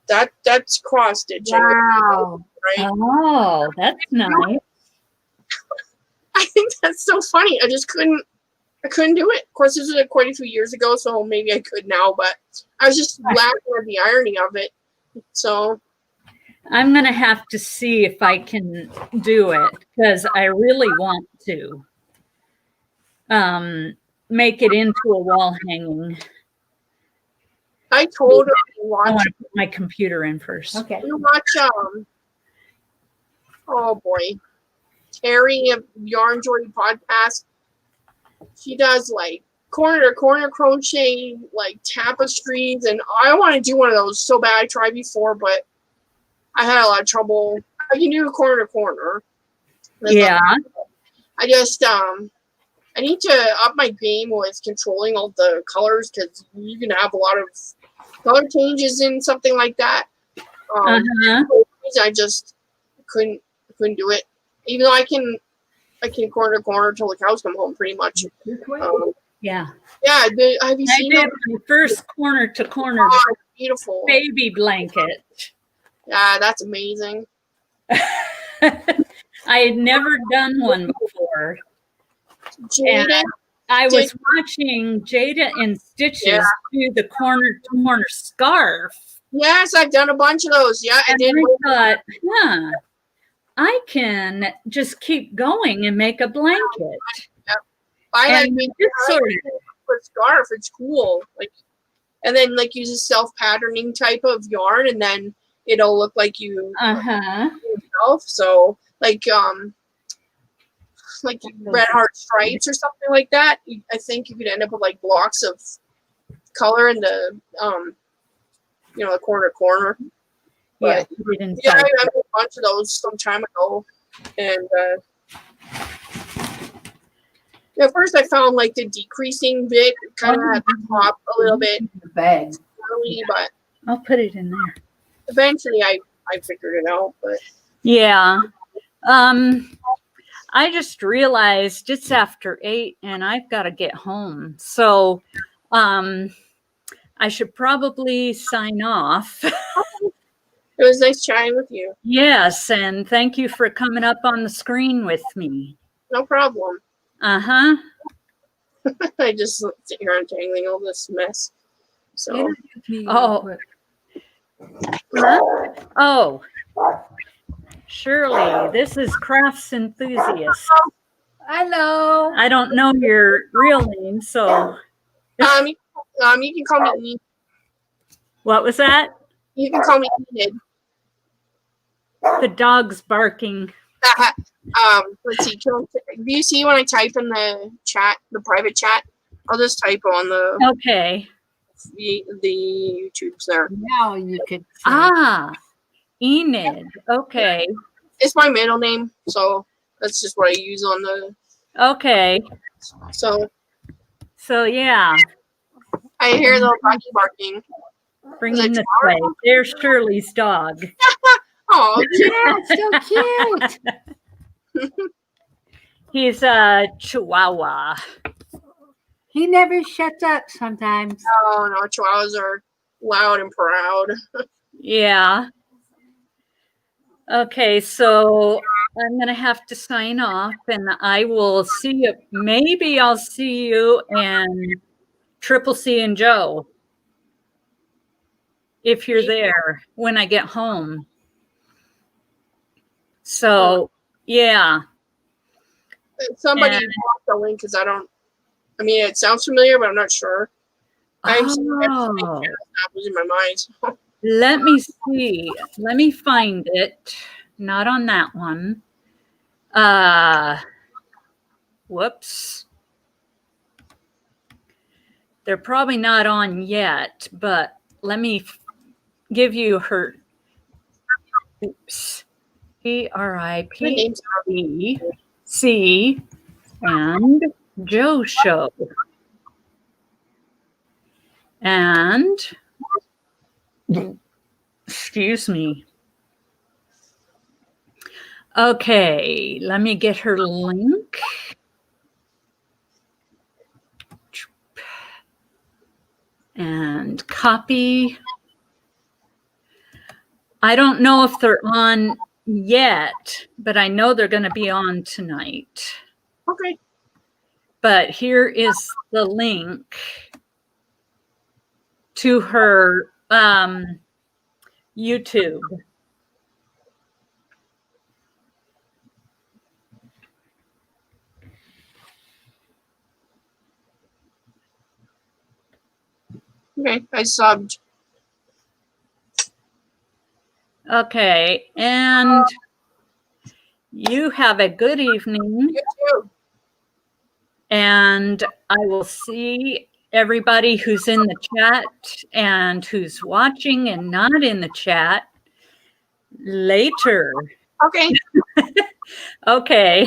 that's cross stitching. Wow. Right? Oh, that's nice. I think that's so funny. I couldn't do it. Of course, this was quite a few years ago, so maybe I could now, but I was just laughing at the irony of it. So I'm going to have to see if I can do it because I really want to make it into a wall hanging. I told her to I watch. want to put my computer in first. Okay. You watch oh boy, Terry of Yarn Joy podcast. She does like corner to corner crochet, like tapestries, and I want to do one of those so bad. I tried before, but I had a lot of trouble. I can do corner to corner. Yeah. I just I need to up my game with controlling all the colors because you can have a lot of color changes in something like that. Uh-huh. I just couldn't do it, even though I can corner to corner till the cows come home, pretty much. Yeah. Yeah, have you I seen did them? my first corner to corner Oh, beautiful. baby blanket. Yeah, that's amazing. I had never done one before. Jada, I was watching Jada in Stitches do the corner to corner scarf. yes, I've done a bunch of those. Yeah, I And did. I thought, I can just keep going and make a blanket. I like And making just sort of, a scarf. It's cool. Like, and then like use a self-patterning type of yarn, and then it'll look like you uh-huh. yourself. So like Red Heart stripes or something like that. I think you could end up with like blocks of color in the the corner to corner. Yeah, But, put it inside. yeah, I made a bunch of those some time ago, and at first I found like the decreasing bit kind of at the top a little bit The bag. early, but I'll put it in there. eventually I figured it out. But Yeah. I just realized it's after 8 and I've got to get home. So I should probably sign off. it was nice chatting with you. Yes, and thank you for coming up on the screen with me. No problem. Uh-huh. I just sit here untangling all this mess. So Oh. Huh? Oh. Shirley, this is Crafts Enthusiast. Hello. I don't know your real name, so you can call me what was that? you can call me Enid. The dog's barking. Let's see. Do you see when I type in the chat, the private chat? I'll just type on the Okay. YouTube's there. Now you could. Enid. Okay. It's my middle name, so that's just what I use on the. Okay. So So yeah, I hear the doggy barking. bring him this way. There's Shirley's dog. Oh, Yeah, so cute. He's a Chihuahua. He never shuts up sometimes. no, Chihuahuas are loud and proud. Yeah. Okay, so I'm going to have to sign off and I will see you. Maybe I'll see you and Triple C and Joe if you're there when I get home. So, yeah. Somebody And- blocked the link because I mean, it sounds familiar, but I'm not sure. I'm sorry, Oh. that was in my mind. Let me see. Let me find it. Not on that one. Whoops. They're probably not on yet, but let me give you her. Oops. PRIPC and Joe Show. And excuse me. Okay, let me get her link. And copy. I don't know if they're on yet, but I know they're going to be on tonight. Okay. But here is the link to her YouTube. Okay, I subbed. Okay, and you have a good evening. You too. And I will see everybody who's in the chat and who's watching and not in the chat later. Okay. Okay.